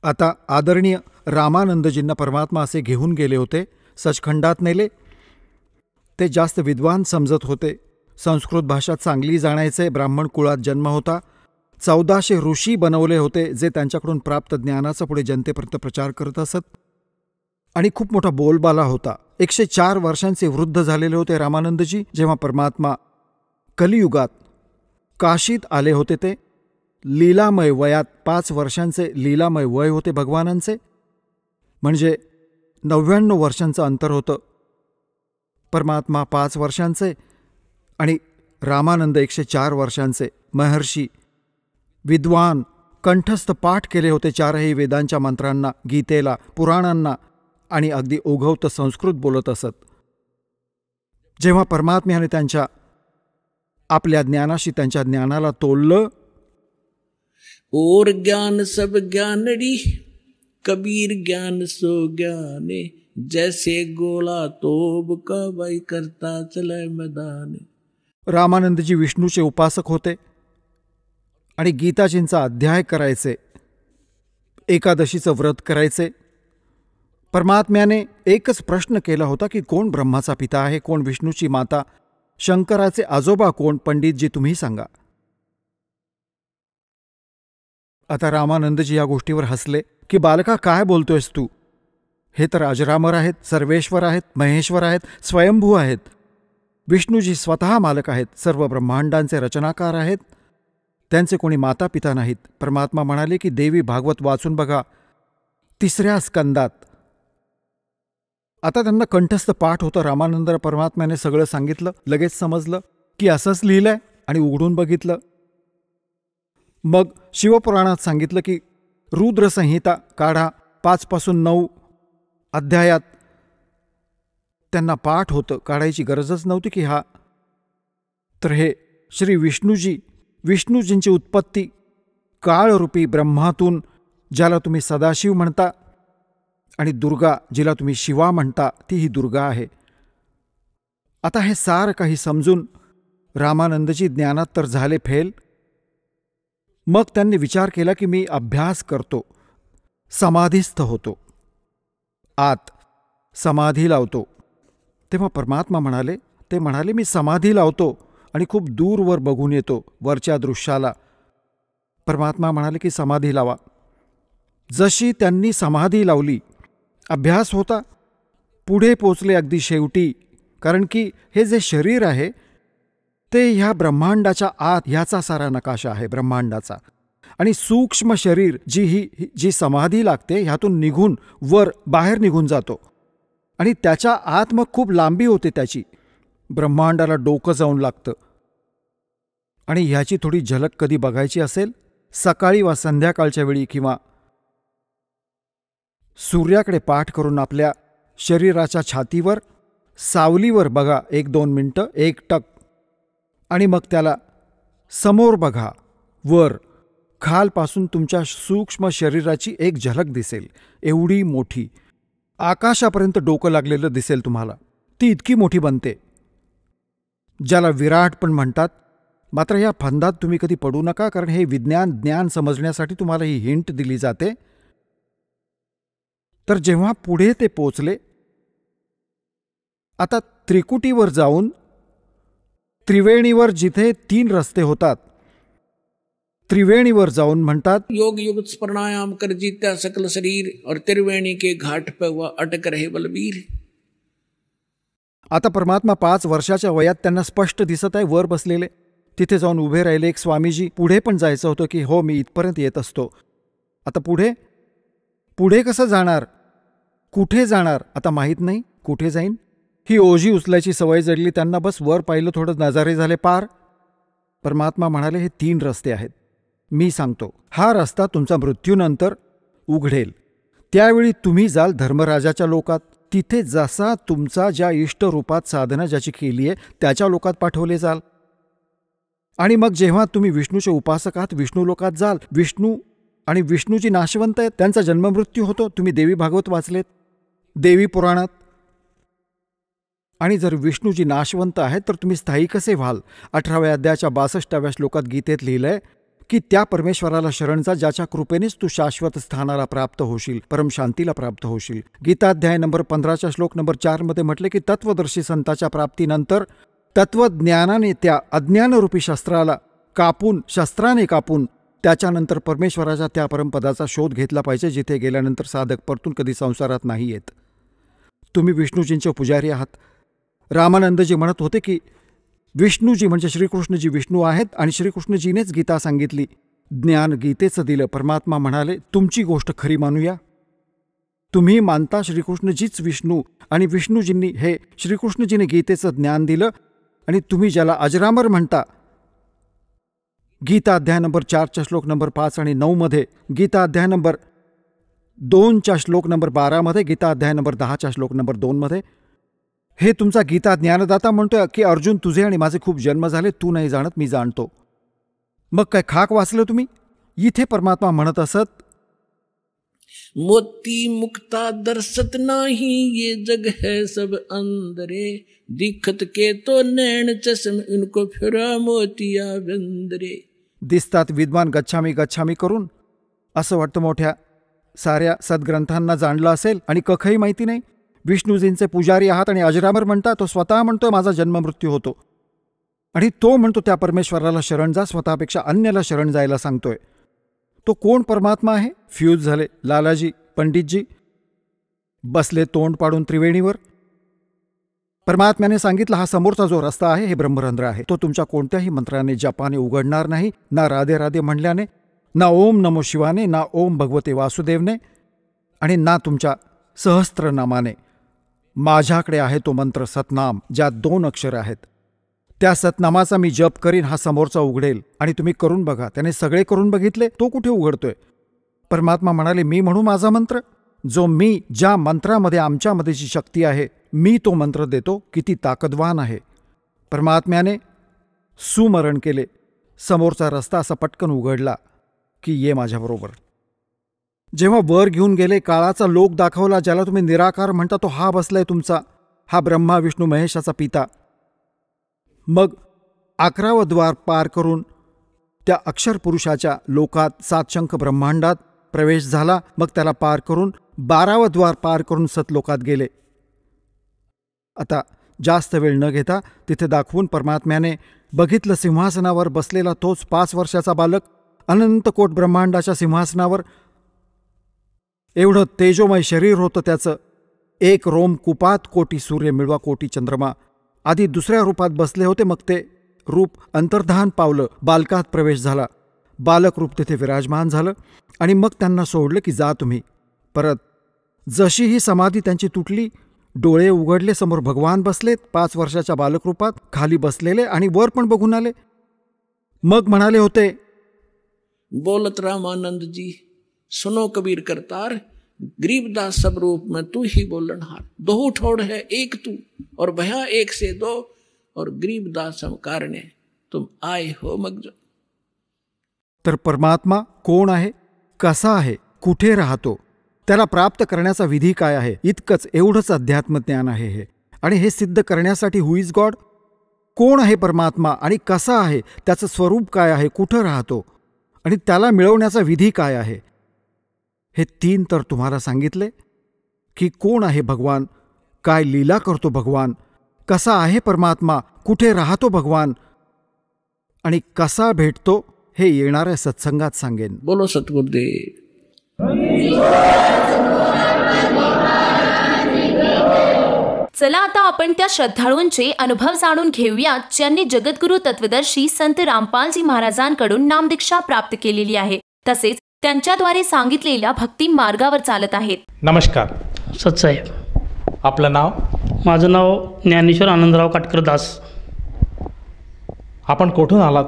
आता आदरणीय रामानंदजींना परमात्मा असे घेऊन गेले होते, सचखंडात नेले. ते जास्त विद्वान समजत होते, संस्कृत भाषा चांगली जाणायचे, ब्राह्मण कुळात जन्म होता. 1400 ऋषी बनवले होते, जे त्यांच्याकडून प्राप्त ज्ञानाचा पुढे जनतेपर्यंत प्रचार करत असत. आणि खूप मोठा बोलबाला होता. 104 वर्षांचे वृद्ध झालेले होते रामानंदजी जेव्हा परमात्मा कलियुगात काशीत आले होते. ते लीलामय वयात 5 वर्षांचे लीलामय वय होते भगवानांचे, म्हणजे 99 वर्षांचं अंतर होतं. परमात्मा 5 वर्षांचे आणि रामानंद 104 वर्षांचे. महर्षी, विद्वान, कंठस्थ पाठ केले होते 4ही वेदांच्या मंत्रांना, गीतेला, पुराणांना, आणि अगदी ओघवतं संस्कृत बोलत असत. जेव्हा परमात्म्याने त्यांच्या आपल्या ज्ञानाशी त्यांच्या ज्ञानाला तोललं, और ज्ञान सब ज्ञानड़ी, कबीर ज्ञान सो ज्ञाने, जैसे गोला तोब का बाई करता चले मैदान. रामानंदजी विष्णूचे उपासक होते आणि गीताजींचा अध्याय करायचे, एकादशीचं व्रत करायचे. परमात्म्याने एकच प्रश्न केला होता की कोण ब्रह्माचा पिता आहे, कोण विष्णूची माता, शंकराचे आजोबा कोण, पंडितजी तुम्ही सांगा. आता रामानंदजी या गोष्टीवर हसले की बालका काय बोलतोयस तू, हे तर अजरामर आहेत, सर्वेश्वर आहेत, महेश्वर आहेत, स्वयंभू आहेत. विष्णूजी स्वतः मालक आहेत, सर्व ब्रह्मांडांचे रचनाकार आहेत, त्यांचे कोणी माता पिता नाहीत. परमात्मा म्हणाले की देवी भागवत वाचून बघा, 3ऱ्या स्कंदात आता त्यांना कंठस्थ पाठ होतं. रामानंद परमात्म्याने सगळं सांगितलं. लगेच समजलं की असंच लिहिलंय आणि उघडून बघितलं. मग शिवपुराणात सांगितलं की रुद्रसंहिता काढा. 5 पासून 9 अध्यायात त्यांना पाठ होतं. काढायची गरजच नव्हती की हा. तर हे श्री विष्णूजींची उत्पत्ती काळरूपी ब्रह्मातून, ज्याला तुम्ही सदाशिव म्हणता, आणि दुर्गा जिला तुम्ही शिवा म्हणता, ती ही दुर्गा आहे. आता हे सारं काही समजून रामानंदजी ज्ञानात तर झाले फेल. मग त्यांनी विचार केला की मी अभ्यास करतो, समाधीस्थ होतो, आत समाधी लावतो. तेव्हा परमात्मा म्हणाले मी समाधी लावतो आणि खूप दूरवर बघून येतो वरच्या दृश्याला. परमात्मा म्हणाले की समाधी लावा. जशी त्यांनी समाधी लावली, अभ्यास होता, पुढे पोचले अगदी शेवटी. कारण की हे जे शरीर आहे ते ह्या ब्रह्मांडाच्या आत ह्याचा सारा नकाशा आहे ब्रह्मांडाचा. आणि सूक्ष्म शरीर जी समाधी लागते ह्यातून निघून वर बाहेर निघून जातो. आणि त्याच्या आत मग खूप लांबी होते त्याची. ब्रह्मांडाला डोकं जाऊन लागतं. आणि ह्याची थोडी झलक कधी बघायची असेल, सकाळी वा संध्याकाळच्या वेळी किंवा सूर्याकडे पाठ करून आपल्या शरीराच्या छातीवर सावलीवर बघा 1-2 मिनटं एकटक. आणि मग त्याला समोर बघा. वर खालपासून तुमच्या सूक्ष्म शरीराची एक झलक दिसेल, एवढी मोठी. आकाशापर्यंत डोकं लागलेलं दिसेल तुम्हाला. ती इतकी मोठी बनते, ज्याला विराट पण म्हणतात. मात्र या फंदात तुम्ही कधी पडू नका, कारण हे ज्ञान समजण्यासाठी तुम्हाला ही हिंट दिली जाते. तर जेव्हा पुढे ते पोचले, आता त्रिकुटीवर जाऊन त्रिवेणीवर जिथे 3 रस्ते होतात, त्रिवेणीवर जाऊन म्हणतात योग युग प्राणायाम कर जीत्या सकल शरीर और त्रिवेणी के घाट पे हुआ अटक रहे बलबीर. आता परमात्मा 5 वर्षाच्या वयात त्यांना स्पष्ट दिसत आहे वर बसलेले. तिथे जाऊन उभे राहिले. एक स्वामीजी, पुढे पण जायचं होतं की हो मी इथपर्यंत येत असतो. आता पुढे कसं जाणार, कुठे जाणार आता माहीत नाही. कुठे जाईन, ही ओझी उचलायची सवय जडली त्यांना. बस वर पाहिलं, थोडं नजारे झाले पार. परमात्मा म्हणाले हे 3 रस्ते आहेत, मी सांगतो. हा रस्ता तुमचा मृत्यूनंतर उघडेल. त्यावेळी तुम्ही जाल धर्मराजाच्या लोकात. तिथे जसा तुमचा ज्या इष्टरूपात साधना ज्याची केली आहे त्याच्या लोकात पाठवले जाल. आणि मग जेव्हा तुम्ही विष्णूचे उपासक आहात, विष्णू लोकात जाल. विष्णू आणि विष्णूजी नाशवंत आहेत, त्यांचा जन्ममृत्यू होतो. तुम्ही देवी भागवत वाचलेत, देवी पुराणात. आणि जर विष्णूजी नाशवंत आहेत तर तुम्ही स्थायी कसे व्हाल? 18व्या अध्यायाच्या 62व्या श्लोकात गीतेत लिहिलंय की त्या परमेश्वराला शरण जा ज्याच्या कृपेनेच तू शाश्वत स्थानाला प्राप्त होशील, परमशांतीला प्राप्त होशील. गीताध्याय नंबर 15च्या श्लोक नंबर 4 मध्ये म्हटले की तत्वदर्शी संताच्या प्राप्तीनंतर तत्वज्ञानाने त्या अज्ञानरूपी शस्त्राने कापून त्याच्यानंतर परमेश्वराच्या त्या परमपदाचा शोध घेतला पाहिजे, जिथे गेल्यानंतर साधक परतून कधी संसारात नाही येत. तुम्ही विष्णूजींचे पुजारी आहात. रामानंदजी म्हणत होते की विष्णूजी म्हणजे श्रीकृष्णजी विष्णू आहेत आणि श्रीकृष्णजीनेच गीता सांगितली, ज्ञान गीतेचं दिलं. परमात्मा म्हणाले तुमची गोष्ट खरी मानूया. तुम्ही मानता श्रीकृष्णजीच विष्णू आणि विष्णूजींनी हे श्रीकृष्णजीने गीतेचं ज्ञान दिलं. आणि तुम्ही ज्याला अजरामर म्हणता, गीता अध्याय नंबर 4च्या श्लोक नंबर 5 आणि 9 मध्ये, गीता अध्याय नंबर 2च्या श्लोक नंबर 12 मध्ये, गीता अध्याय नंबर 10च्या श्लोक नंबर 2 मध्ये, हे तुमचा गीता ज्ञानदाता म्हणतोय की अर्जुन तुझे आणि माझे खूप जन्म झाले, तू नाही जाणत, मी जाणतो. मग काय खाक वाचलं तुम्ही? इथे परमात्मा म्हणत असत मोती मुक्ता दर्शत नाही ये जग है सब अंदरे, दिखत के तो नैन चश्म इनको फिरा मोतिया बंदरे. दिसतात विद्वान गच्छामी गच्छामी करून. असं वाटतं मोठ्या साऱ्या सद्ग्रंथांना जाणलं असेल आणि कखही माहिती नाही. विष्णूजींचे पुजारी आहात आणि अजरामर म्हणता. तो स्वतः म्हणतोय माझा जन्ममृत्यू होतो आणि तो म्हणतो त्या परमेश्वराला शरण जा, स्वतःपेक्षा अन्याला शरण जायला सांगतोय. तो कोण परमात्मा आहे? फ्यूज झाले लालाजी पंडितजी, बसले तोंड पाडून त्रिवेणीवर. परमात्म्याने सांगितलं हा समोरचा जो रस्ता आहे हे ब्रह्मरंध्र आहे. तो तुमच्या कोणत्याही मंत्राने जपाने उघडणार नाही, ना राधे राधे म्हणल्याने, ना ओम नमो शिवाने, ना ओम भगवते वासुदेवने आणि ना तुमच्या सहस्त्रनामाने. माझ्याकडे आहे तो मंत्र सतनाम, ज्यात 2 अक्षर आहेत. त्या सतनामाचा मी जप करीन, हा समोरचा उघडेल आणि तुम्ही करून बघा. त्याने सगळे करून बघितले, तो कुठे उघडतोय? परमात्मा म्हणाले, मी म्हणू माझा मंत्र? जो मी, ज्या मंत्रामध्ये आमच्यामध्ये जी शक्ती आहे, मी तो मंत्र देतो, किती ताकदवान आहे. परमात्म्याने सुमरण केले. समोरचा रस्ता असा पटकन उघडला की ये माझ्याबरोबर. जेव्हा वर घेऊन गेले, काळाचा लोक दाखवला, ज्याला तुम्ही निराकार म्हणता, तो हा बसलाय तुमचा, हा ब्रह्मा विष्णू महेशाचा पिता. मग 11वं द्वार पार करून त्या अक्षर पुरुषाच्या लोकात 7 शंख ब्रह्मांडात प्रवेश झाला. मग त्याला पार करून 12वं द्वार पार करून सतलोकात गेले. आता जास्त वेळ न घेता तिथे दाखवून परमात्म्याने बघितलं, सिंहासनावर बसलेला तोच 5 वर्षाचा बालक अनंत कोट ब्रह्मांडाच्या सिंहासनावर. एवढं तेजोमय शरीर होतं त्याचं. 1 रोम कुपात कोटी सूर्य मिळवा कोटी चंद्रमा. आधी दुसऱ्या रूपात बसले होते, मग ते रूप अंतर्धान पावलं, बालकात प्रवेश झाला. बालक रूप तिथे विराजमान झालं आणि मग त्यांना सोडलं की जा तुम्ही. परत जशी ही समाधी त्यांची तुटली, डोळे उघडले, समोर भगवान बसलेत 5 वर्षाच्या बालकरूपात, खाली बसलेले आणि वर पण बघून आले. मग म्हणाले होते, बोलत रामानंद जी, सुनो कबीर करतार, गरीबदास सब रूप में तू ही बोलनहार. 2 ठोड़ है एक तू और भया 1 से 2, और गरीबदास हम कारणे तुम आए हो मग. तर परमात्मा कोण आहे, कसा आहे, कुठे राहतो, त्याला प्राप्त करण्याचा विधी काय आहे, इतकंच, एवढंच अध्यात्मज्ञान आहे हे. आणि हे सिद्ध करण्यासाठी हु इज गॉड, कोण आहे परमात्मा आणि कसा आहे, त्याचं स्वरूप काय आहे, कुठं राहतो आणि त्याला मिळवण्याचा विधी काय आहे, हे 3 तर तुम्हाला सांगितले. की कोण आहे भगवान, काय लीला करतो भगवान, कसा आहे परमात्मा, कुठे राहतो भगवान आणि कसा भेटतो, हे येणाऱ्या सत्संगात सांगेन. बोलो सतगुरुदेव. चला आता आपण त्या श्रद्धाळूंचे अनुभव जाणून घेऊया, ज्यांनी जगद्गुरु तत्वदर्शी संत रामपालजी महाराजांकडून नामदीक्षा प्राप्त केलेली आहे, तसेच त्यांच्याद्वारे सांगितलेल्या भक्ती मार्गावर चालत आहेत. नमस्कार सतसाहेब. आपलं नाव? माझं नाव ज्ञानेश्वर आनंदराव काटकर दास. आपण कुठून आलात?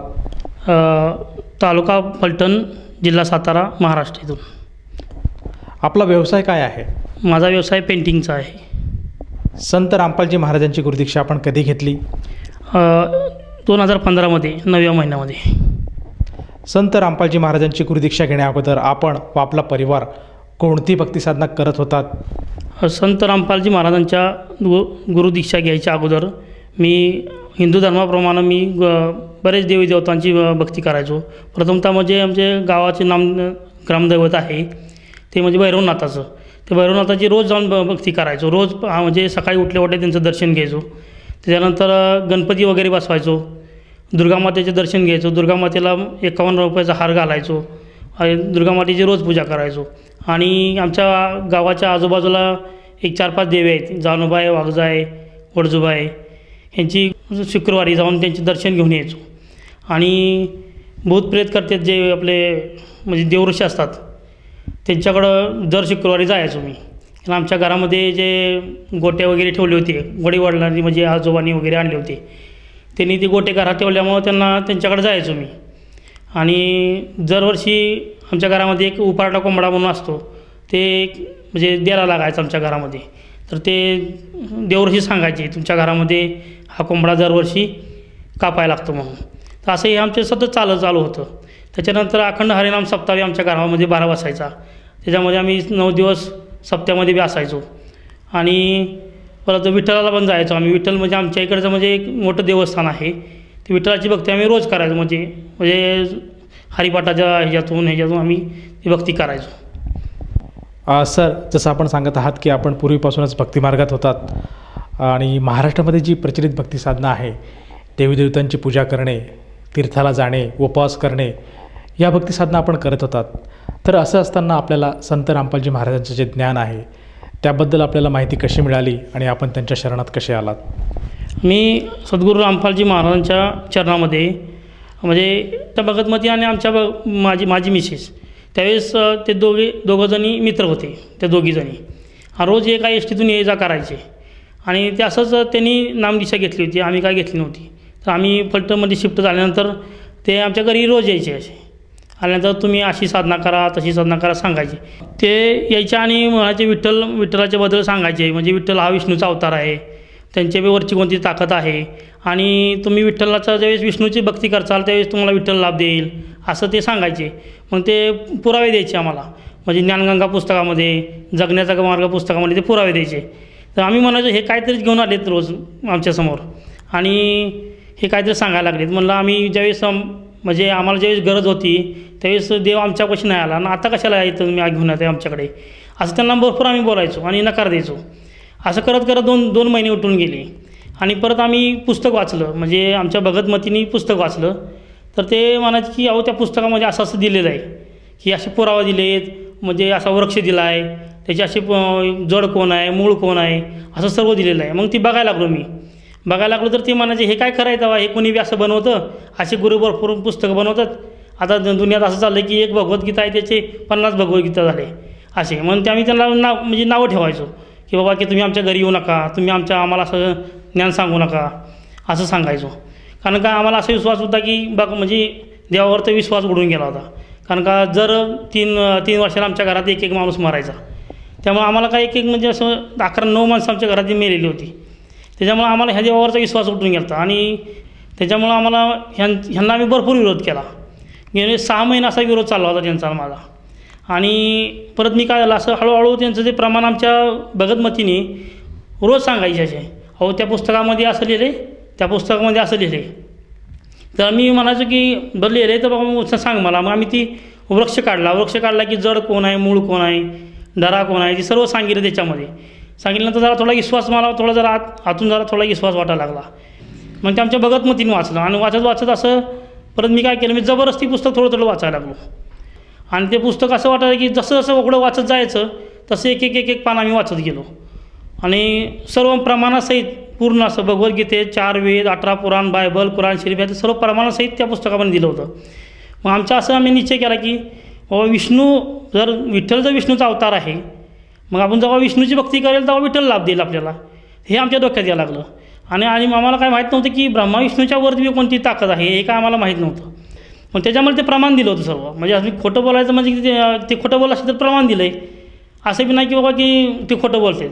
तालुका फलटण, जिल्हा सातारा, महाराष्ट्र इथून. आपला व्यवसाय काय आहे? माझा व्यवसाय पेंटिंगचा आहे. संत रामपालजी महाराजांची गुरुदीक्षा आपण कधी घेतली? 2015मध्ये 9व्या महिन्यामध्ये. संत रामपालजी महाराजांची गुरुदीक्षा घेण्या अगोदर आपण व आपला परिवार कोणती भक्ती साधना करत होतात? संत रामपालजी महाराजांच्या गुरुदीक्षा घ्यायच्या अगोदर मी हिंदू धर्माप्रमाणे मी बरेच देवी देवतांची भक्ती करायचो. प्रथमतः म्हणजे आमचे गावाचे ग्रामदैवत आहे ते म्हणजे भैरवनाथाचं. ते भैरवनाथाची रोज जाऊन भक्ती करायचो. रोज म्हणजे सकाळी उठल्या त्यांचं दर्शन घ्यायचो. त्याच्यानंतर गणपती वगैरे बसवायचो. दुर्गामातेचे दर्शन घ्यायचो. दुर्गामातेला 51 रुपयाचा हार घालायचो. दुर्गामातेची रोज पूजा करायचो. आणि आमच्या गावाच्या आजूबाजूला एक 4-5 देवी आहेत, जानूबाई, वाघजाई, वडजूबाई, यांची शुक्रवारी जाऊन त्यांचे दर्शन घेऊन यायचो. आणि भूतप्रेत करतात जे आपले म्हणजे देवऋषी असतात, त्यांच्याकडं दर शुक्रवारी जायचो मी. आणि आमच्या घरामध्ये जे गोट्या वगैरे ठेवले होते, वडीवडिलांनी म्हणजे आजोबांनी वगैरे आणले होते, त्यांनी ते गोटे घरात ठेवल्यामुळं त्यांच्याकडे जायचो मी. आणि दरवर्षी आमच्या घरामध्ये एक उपारटा कोंबडा म्हणून असतो, ते म्हणजे द्यायला लागायचं आमच्या घरामध्ये. तर ते देवऋषी सांगायचे तुमच्या घरामध्ये हा कोंबडा दरवर्षी कापायला लागतो म्हणून. तर असं हे आमचे सतत चालू होतं. त्याच्यानंतर अखंड हरिनाम सप्ताह आमच्या घरामध्ये 12 बसायचा. त्याच्यामध्ये आम्ही 9 दिवस सप्त्यामध्ये बी असायचो. आणि परत विठ्ठलाला पण जायचो आम्ही. विठ्ठल म्हणजे आमच्या इकडचं म्हणजे एक मोठं देवस्थान आहे. ते विठ्ठलाची भक्ती आम्ही रोज करायचो. म्हणजे हरिपाठाच्या ह्याच्यातून आम्ही ती भक्ती करायचो. सर, जसं आपण सांगत आहात की आपण पूर्वीपासूनच भक्तिमार्गात होतात आणि महाराष्ट्रामध्ये जी प्रचलित भक्ती साधना आहे, देवीदेवतांची पूजा करणे, तीर्थाला जाणे, उपवास करणे, या भक्ती साधना आपण करत होतात. तर असं असताना आपल्याला संत रामपालजी महाराजांचं जे ज्ञान आहे त्याबद्दल आपल्याला माहिती कशी मिळाली आणि आपण त्यांच्या शरणात कसे आलात? मी सद्गुरू रामपालजी महाराजांच्या चरणामध्ये म्हणजे त्या भगतमती आणि माझी मिसेस त्यावेळेस ते दोघंजणी मित्र होते. त्या दोघीजणी रोज एका एस टीतून ये जा करायचे. आणि ते असंच त्यांनी नामदीक्षा घेतली होती, आम्ही काय घेतली नव्हती. तर आम्ही फलटणमध्ये शिफ्ट झाल्यानंतर ते आमच्या घरी रोज यायचे. असे आल्यानंतर तुम्ही अशी साधना करा, तशी साधना करा सांगायचे. ते यायचे आणि म्हणायचे विठ्ठलाच्याबद्दल सांगायचे. म्हणजे विठ्ठल हा विष्णूचा अवतार आहे, त्यांच्या वरची कोणती ताकद आहे आणि तुम्ही विठ्ठलाचा ज्यावेळेस विष्णूची भक्ती करचाल त्यावेळेस तुम्हाला विठ्ठल लाभ देईल असं ते सांगायचे. मग ते पुरावे द्यायचे आम्हाला. म्हणजे ज्ञानगंगा पुस्तकामध्ये, जगण्याचा मार्ग पुस्तकामध्ये ते पुरावे द्यायचे. तर आम्ही म्हणायचो हे काहीतरीच घेऊन आलेत रोज आमच्यासमोर आणि हे काहीतरी सांगायला लागलेत. म्हणलं आम्ही ज्यावेळेस म्हणजे आम्हाला ज्यावेळेस गरज होती त्यावेळेस देव आमच्यापाशी नाही आला आणि आता कशाला येतं तुम्ही घेऊन येते आमच्याकडे, असं त्यांना भरपूर आम्ही बोलायचो आणि नकार द्यायचो. असं करत करत दोन महिने उठून गेले आणि परत आम्ही पुस्तक वाचलं. म्हणजे आमच्या भगतमतीने पुस्तक वाचलं. तर ते म्हणायचे की अहो त्या पुस्तकामध्ये असं असं दिलेलं आहे की असे पुरावा दिलेत, म्हणजे असा वृक्ष दिला आहे, त्याची अशी जड कोण आहे, मूळ कोण आहे, असं सर्व दिलेलं आहे. मग ती बघायला लागलो तर ते म्हणायचे हे काय करायचं हे कोणी बी असं बनवतं, असे गुरु भरपूर पुस्तकं बनवतात. आता दुनियात असं चाललं की एक भगवद्गीता आहे त्याचे 50 भगवद्गीता झाले असे. म्हणून ते आम्ही त्यांना म्हणजे नावं ठेवायचो की बाबा की तुम्ही आमच्या घरी येऊ नका, तुम्ही आम्हाला असं ज्ञान सांगू नका असं सांगायचो. कारण का आम्हाला असा विश्वास होता की म्हणजे देवावर तर विश्वास उडून गेला होता. कारण का जर तीन वर्षाला आमच्या घरात एक माणूस मरायचा, त्यामुळे आम्हाला काय एक म्हणजे असं 11-9 माणसं आमच्या घरात मेलेली होती. त्याच्यामुळे आम्हाला ह्या देवावरचा विश्वास उठून गेला होता आणि त्याच्यामुळं आम्हाला ह्यांना आम्ही भरपूर विरोध केला. गेले 6 महिने असा विरोध चालला होता त्यांचा माझा. आणि परत मी काय झालं असं हळूहळू त्यांचं ते प्रमाण आमच्या भगतमतीने रोज सांगायचे असे, अहो त्या पुस्तकामध्ये असं लिहिले, त्या पुस्तकामध्ये असं लिहिले. तर मी म्हणायचो की बरं लिहिले तर बाबा सांग मला. मग आम्ही ती वृक्ष काढला की जड कोण आहे, मूळ कोण आहे, डरा कोण आहे, ते सर्व सांगितलं. त्याच्यामध्ये सांगितल्यानंतर जरा थोडा विश्वास मला आतून थोडा विश्वास वाटायला लागला. मग ते आमच्या भगतमतीने वाचलं आणि वाचत असं परत मी काय केलं, मी जबरदस्ती पुस्तक थोडं वाचायला लागलो. आणि ते पुस्तक असं वाटायचं की जसं जसं उघडं वाचत जायचं तसं एक पान आम्ही वाचत गेलो. आणि सर्व प्रमाणासहित पूर्ण असं भगवद्गीतेत 4 वेद, 18 पुराण, बायबल, कुराण शरीफ याचं सर्व प्रमाणासहित त्या पुस्तकामध्ये दिलं होतं. मग आमच्या असं आम्ही निश्चय केला की बाबा विठ्ठल जर विष्णूचा अवतार आहे, मग आपण जेव्हा विष्णूची भक्ती करेल तेव्हा विठ्ठल लाभ देईल आपल्याला, हे आमच्या डोक्यात यायला लागलं. आणि आम्हाला काय माहीत नव्हतं की ब्रह्मा विष्णूच्या वरती कोणती ताकद आहे हे काय आम्हाला माहीत नव्हतं. मग त्याच्यामुळे ते प्रमाण दिलं होतं सर्व. म्हणजे आम्ही खोटं बोलायचं म्हणजे ते खोटं बोललं असेल तर प्रमाण दिलं आहे, असं बी नाही की बाबा की ते खोटं बोलते.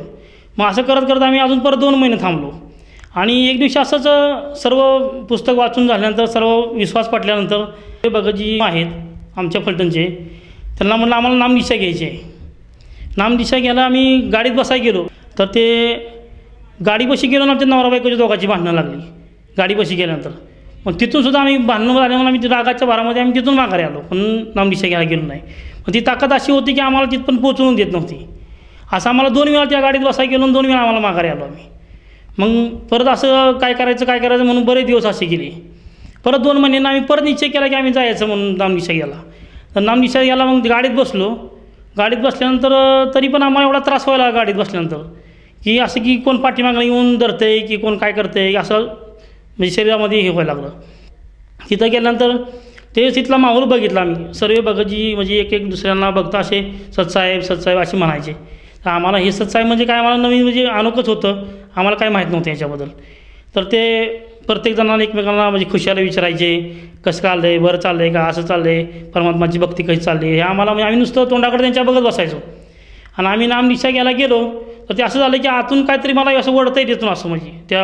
मग असं करत आम्ही अजून परत 2 महिने थांबलो. आणि एक दिवशी असंच सर्व पुस्तक वाचून झाल्यानंतर, सर्व विश्वास पटल्यानंतर ते भगतजी आहेत आमच्या फलटणचे, त्यांना म्हटलं आम्हाला नामदीक्षा घ्यायची आहे. नामदीक्षा घ्यायला आम्ही गाडीत बसायला गेलो. तर ते गाडीपाशी गेलो ना, आमच्या नवरा बायकोच्या दोघांची भांडणं लागली गाडीपाशी गेल्यानंतर. मग तिथूनसुद्धा आम्ही भांडणं झाल्यामुळे आम्ही रागाच्या भारामध्ये आम्ही तिथून माघारी आलो, पण नामदीक्षा घ्यायला गेलो नाही. मग ती ताकद अशी होती की आम्हाला तिथपर्यंत पोहोचवून देत नव्हती. असं आम्हाला 2 वेळा त्या गाडीत बसायला गेलो आणि 2 वेळा आम्हाला माघारी आलो आम्ही. मग परत असं काय करायचं म्हणून बरेच दिवस असे गेले. परत 2 महिन्यांना आम्ही परत निश्चय केला की आम्ही जायचं म्हणून नामदीक्षा घ्यायला. तर नामदीक्षा घ्यायला मग गाडीत बसलो. गाडीत बसल्यानंतर तरी पण आम्हाला एवढा त्रास व्हायला गाडीत बसल्यानंतर की असं की कोण पाठीमागं येऊन धरतं आहे की कोण काय करतं आहे, असं म्हणजे शरीरामध्ये हे व्हायला लागलं. तिथं गेल्यानंतर तिथला माहोल बघितला आम्ही. सर्व भगतजी म्हणजे एक दुसऱ्यांना बघता असे सतसाहेब असे म्हणायचे. तर आम्हाला हे सतसाहेब म्हणजे काय, आम्हाला नवीन म्हणजे अनोखंच होतं, आम्हाला काय माहीत नव्हतं याच्याबद्दल. तर ते प्रत्येक जणांना एकमेकांना म्हणजे खुशाला विचारायचे, कसं चाललं आहे, बरं चाललं आहे का, असं चाललं आहे, परमात्माची भक्ती कशी चालली आहे, हे आम्हाला म्हणजे आम्ही नुसतं तोंडाकडे त्यांच्या बघत बसायचो. आणि आम्ही नामदीक्षा घ्यायला गेलो तर ते असं झालं की आतून काहीतरी मला असं वळता येतं असं, म्हणजे त्या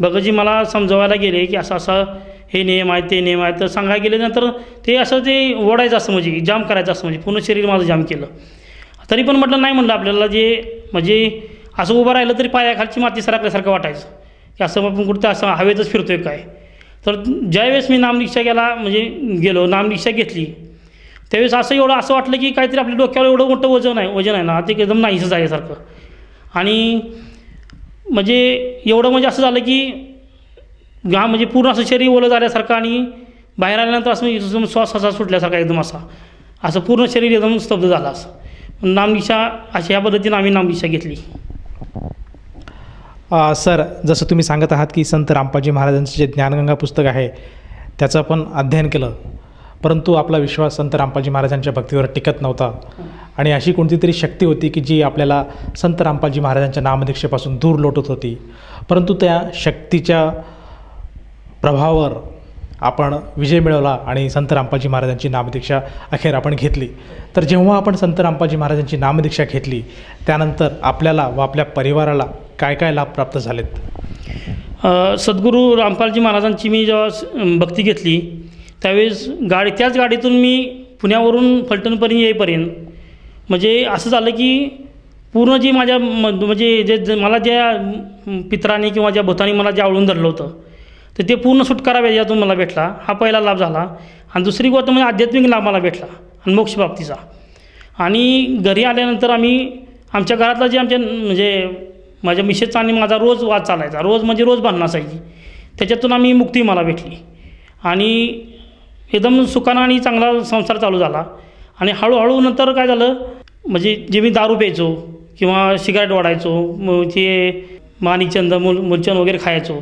भगतजी मला समजवायला गेले की असं हे नियम आहेत, ते नियम आहेत. तर सांगायला गेल्यानंतर ते असं ते ओढायचं असं, म्हणजे जाम करायचं असं, म्हणजे पूर्ण शरीर माझं जाम केलं. तरी पण म्हटलं नाही, म्हणलं आपल्याला म्हणजे असं उभं राहिलं तरी पायाखालची माती सरकल्यासारखं वाटायचं की असं आपण कुठं असं हवेतच फिरतोय काय. तर ज्यावेळेस मी नामदीक्षा गेलो नामदीक्षा घेतली त्यावेळेस असं वाटलं की काहीतरी आपल्या डोक्यावर एवढं मोठं वजन आहे ना, ते एकदम नाहीसं जाण्यासारखं. आणि म्हणजे एवढं म्हणजे असं झालं की म्हणजे पूर्ण असं शरीर ओलं झाल्यासारखं आणि बाहेर आल्यानंतर असं एकदम श्वास असा सुटल्यासारखा एकदम असं पूर्ण शरीर एकदम स्तब्ध झालं. असं नामदीक्षा अशा या पद्धतीनं आम्ही नामदीक्षा घेतली. सर, जसं तुम्ही सांगत आहात की संत रामपालजी महाराजांचं जे ज्ञानगंगा पुस्तक आहे त्याचं आपण अध्ययन केलं, परंतु आपला विश्वास संत रामपालजी महाराजांच्या भक्तीवर टिकत नव्हता आणि अशी कोणती तरी शक्ती होती की जी आपल्याला संत रामपालजी महाराजांच्या नामदीक्षेपासून दूर लोटत होती, परंतु त्या शक्तीच्या प्रभावावर आपण विजय मिळवला आणि संत रामपालजी महाराजांची नामदीक्षा अखेर आपण घेतली. तर जेव्हा आपण संत रामपालजी महाराजांची नामदीक्षा घेतली त्यानंतर आपल्याला व आपल्या परिवाराला काय काय लाभ प्राप्त झालेत? सद्गुरू रामपालजी महाराजांची मी जेव्हा भक्ती घेतली त्यावेळेस त्याच गाडीतून मी पुण्यावरून फलटणपर्यंत येईपर्यंत म्हणजे असं झालं की पूर्ण जी माझ्या म्हणजे जे मला ज्या पितरांनी किंवा ज्या भूतांनी मला जे आवळून धरलं होतं तर ते पूर्ण सुटकारा याच्यातून मला भेटला. हा पहिला लाभ झाला. आणि दुसरी गोष्ट म्हणजे आध्यात्मिक लाभ मला भेटला आणि मोक्षप्राप्तीचा. आणि घरी आल्यानंतर आमच्या घरातला जे म्हणजे माझ्या मिसेसचा आणि माझा रोज वाद चालायचा, रोज भांडणं असायची, त्याच्यातून मुक्ती मला भेटली आणि एकदम सुखानं आणि चांगला संसार चालू झाला. आणि हळूहळू नंतर काय झालं म्हणजे जे मी दारू प्यायचो किंवा सिगारेट ओढायचो, ते माणिकचंद मुलचंद वगैरे खायचो,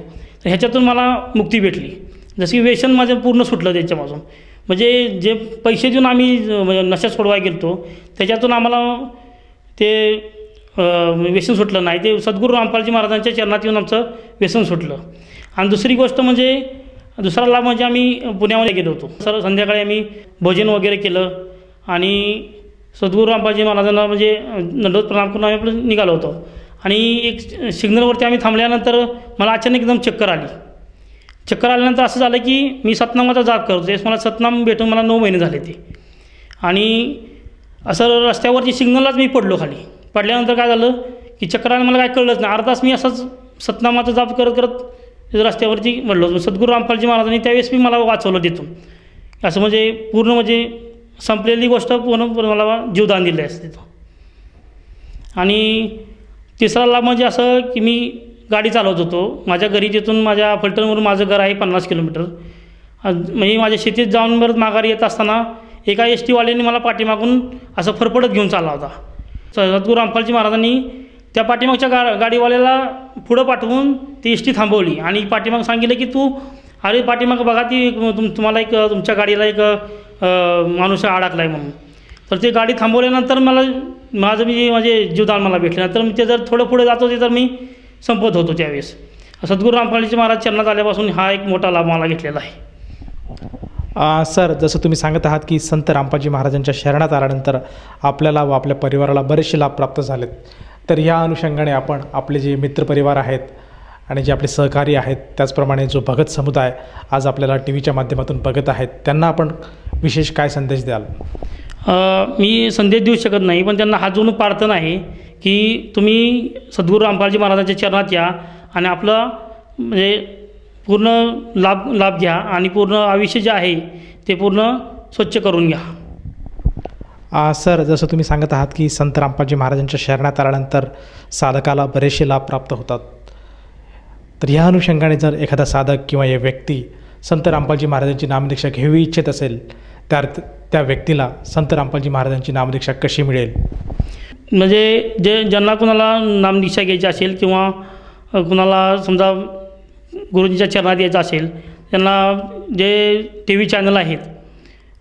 तर ह्याच्यातून मला मुक्ती भेटली. जसं की व्यसन माझं पूर्ण सुटलं त्याच्यापासून. म्हणजे जे पैसे देऊन आम्ही नशा सोडवायला गेलो त्याच्यातून आम्हाला ते व्यसन सुटलं नाही. ते सद्गुरू रामपालजी महाराजांच्या चरणात येऊन आमचं व्यसन सुटलं. आणि दुसरी गोष्ट म्हणजे दुसरा लाभ म्हणजे आम्ही पुण्यामध्ये गेलो होतो. संध्याकाळी आम्ही भोजन वगैरे केलं आणि सद्गुरू रामपालजी महाराजांना म्हणजे दंडवत प्रणाम करून आम्ही आपलं निघालो होतो. आणि एक सिग्नलवरती आम्ही थांबल्यानंतर मला अचानक एकदम चक्कर आली. चक्कर आल्यानंतर असं झालं की मी सतनामाचा जाप करतो. त्यावेळेस मला सतनाम भेटून मला 9 महिने झाले ते. आणि असं रस्त्यावरची सिग्नललाच मी पडलो खाली. पडल्यानंतर काय झालं की चक्कर आलं, मला काय कळलंच नाही. अर्धा तास मी असंच सतनामाचा जाप करत करत रस्त्यावरती पडलो. सद्गुरू रामपालजी महाराजांनी त्यावेळेस मी मला वाचवलं तिथून. असं म्हणजे पूर्ण म्हणजे संपलेली गोष्ट पूर्ण मला जीवदान दिलं आहे तिथं. आणि तिसरा लाभ म्हणजे असं की मी गाडी चालवत होतो. माझ्या घरी तिथून माझ्या फलटणवरून माझं घर आहे 50 किलोमीटर. म्हणजे माझ्या शेतीत जाऊन परत माघारी येत असताना एका एस टीवाल्याने मला पाठीमागून असं फरफडत घेऊन चालला होता. सद्गुरू रामपालजी महाराजांनी त्या पाठीमागच्या गाडीवाल्याला पुढं पाठवून ती एस टी थांबवली आणि पाठीमाग सांगितलं की तू अरे पाठीमाग बघा ती तुम्हाला तुमच्या गाडीला एक माणूस अडकला आहे म्हणून. तर ते गाडी थांबवल्यानंतर माझे जीवदान मला भेटले. नंतर मी ते जर थोडं पुढे जात होते तर मी संपत होतो. त्यावेळेस सद्गुरू रामपालजी महाराज चरणात आल्यापासून हा एक मोठा लाभ मला घेतलेला आहे. सर, जसं तुम्ही सांगत आहात की संत रामपालजी महाराजांच्या शरणात आल्यानंतर आपल्याला व आपल्या परिवाराला बरेचसे लाभ प्राप्त झालेत. तर या अनुषंगाने आपण आपले जे मित्रपरिवार आहेत आणि जे आपले सहकारी आहेत त्याचप्रमाणे जो भगत समुदाय आज आपल्याला टी व्हीच्या माध्यमातून बघत आहेत त्यांना आपण विशेष काय संदेश द्याल? मी संदेश देऊ शकत नाही, पण त्यांना हात जोडून प्रार्थना आहे की तुम्ही सद्गुरू रामपालजी महाराजांच्या चरणात या आणि आपलं म्हणजे पूर्ण लाभ घ्या आणि पूर्ण आयुष्य जे आहे ते पूर्ण स्वच्छ करून घ्या. सर, जसं तुम्ही सांगत आहात की संत रामपालजी महाराजांच्या शरणात आल्यानंतर साधकाला बरेचसे लाभ प्राप्त होतात. तर ह्या अनुषंगाने जर एखादा साधक किंवा एक व्यक्ती संत रामपालजी महाराजांची नामदीक्षा घेऊ इच्छित असेल तर त्या व्यक्तीला संत रामपालजी महाराजांची नामदीक्षा कशी मिळेल? म्हणजे ज्यांना कुणाला नामदीक्षा घ्यायची असेल किंवा कुणाला समजा गुरुजींच्या चरणात यायचं असेल त्यांना जे टी व्ही चॅनल आहेत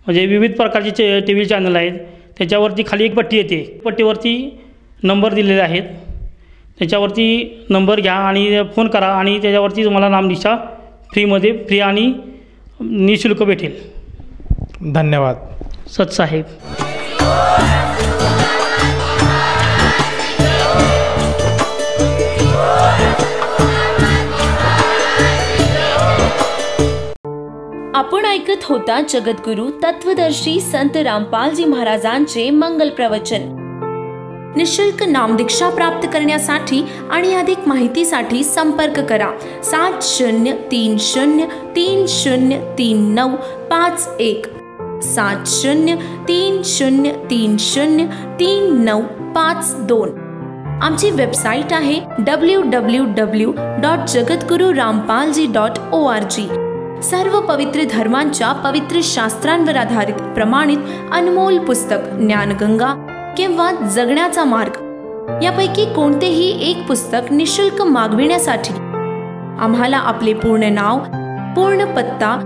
म्हणजे विविध प्रकारचे टी व्ही चॅनल आहेत त्याच्यावरती खाली एक पट्टी येते. पट्टीवरती नंबर दिलेले आहेत. त्याच्यावरती नंबर घ्या आणि फोन करा आणि त्याच्यावरती तुम्हाला नामदीक्षा फ्री आणि निःशुल्क भेटेल. धन्यवाद सतसाहेब. आपण ऐकत होता जगद्गुरु तत्वदर्शी संत रामपालजी महाराजांचे मंगल प्रवचन. निःशुल्क नामदीक्षा प्राप्त करण्यासाठी आणि अधिक माहितीसाठी संपर्क करा 7030303951 7030303952. आमची वेबसाईट आहे www.jagadgururampalji.org. सर्व पवित्र धर्मांच्या पवित्र शास्त्रांवर आधारित प्रमाणित अनमोल पुस्तक ज्ञानगंगा किंवा जगण्याचा मार्ग यापैकी कोणतेही एक पुस्तक निःशुल्क मागविण्यासाठी आम्हाला आपले पूर्ण नाव, पूर्ण पत्ता,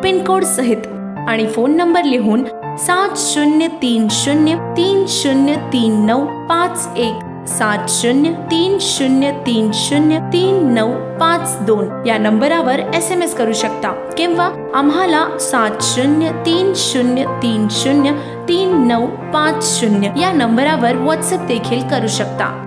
पिनकोड सहित आणि फोन नंबर लिहून 7030303951, 7030303952 या नंबरावर SMS करू शकता किंवा आम्हाला 7030303950 या नंबरावर व्हॉट्सअप देखील करू शकता.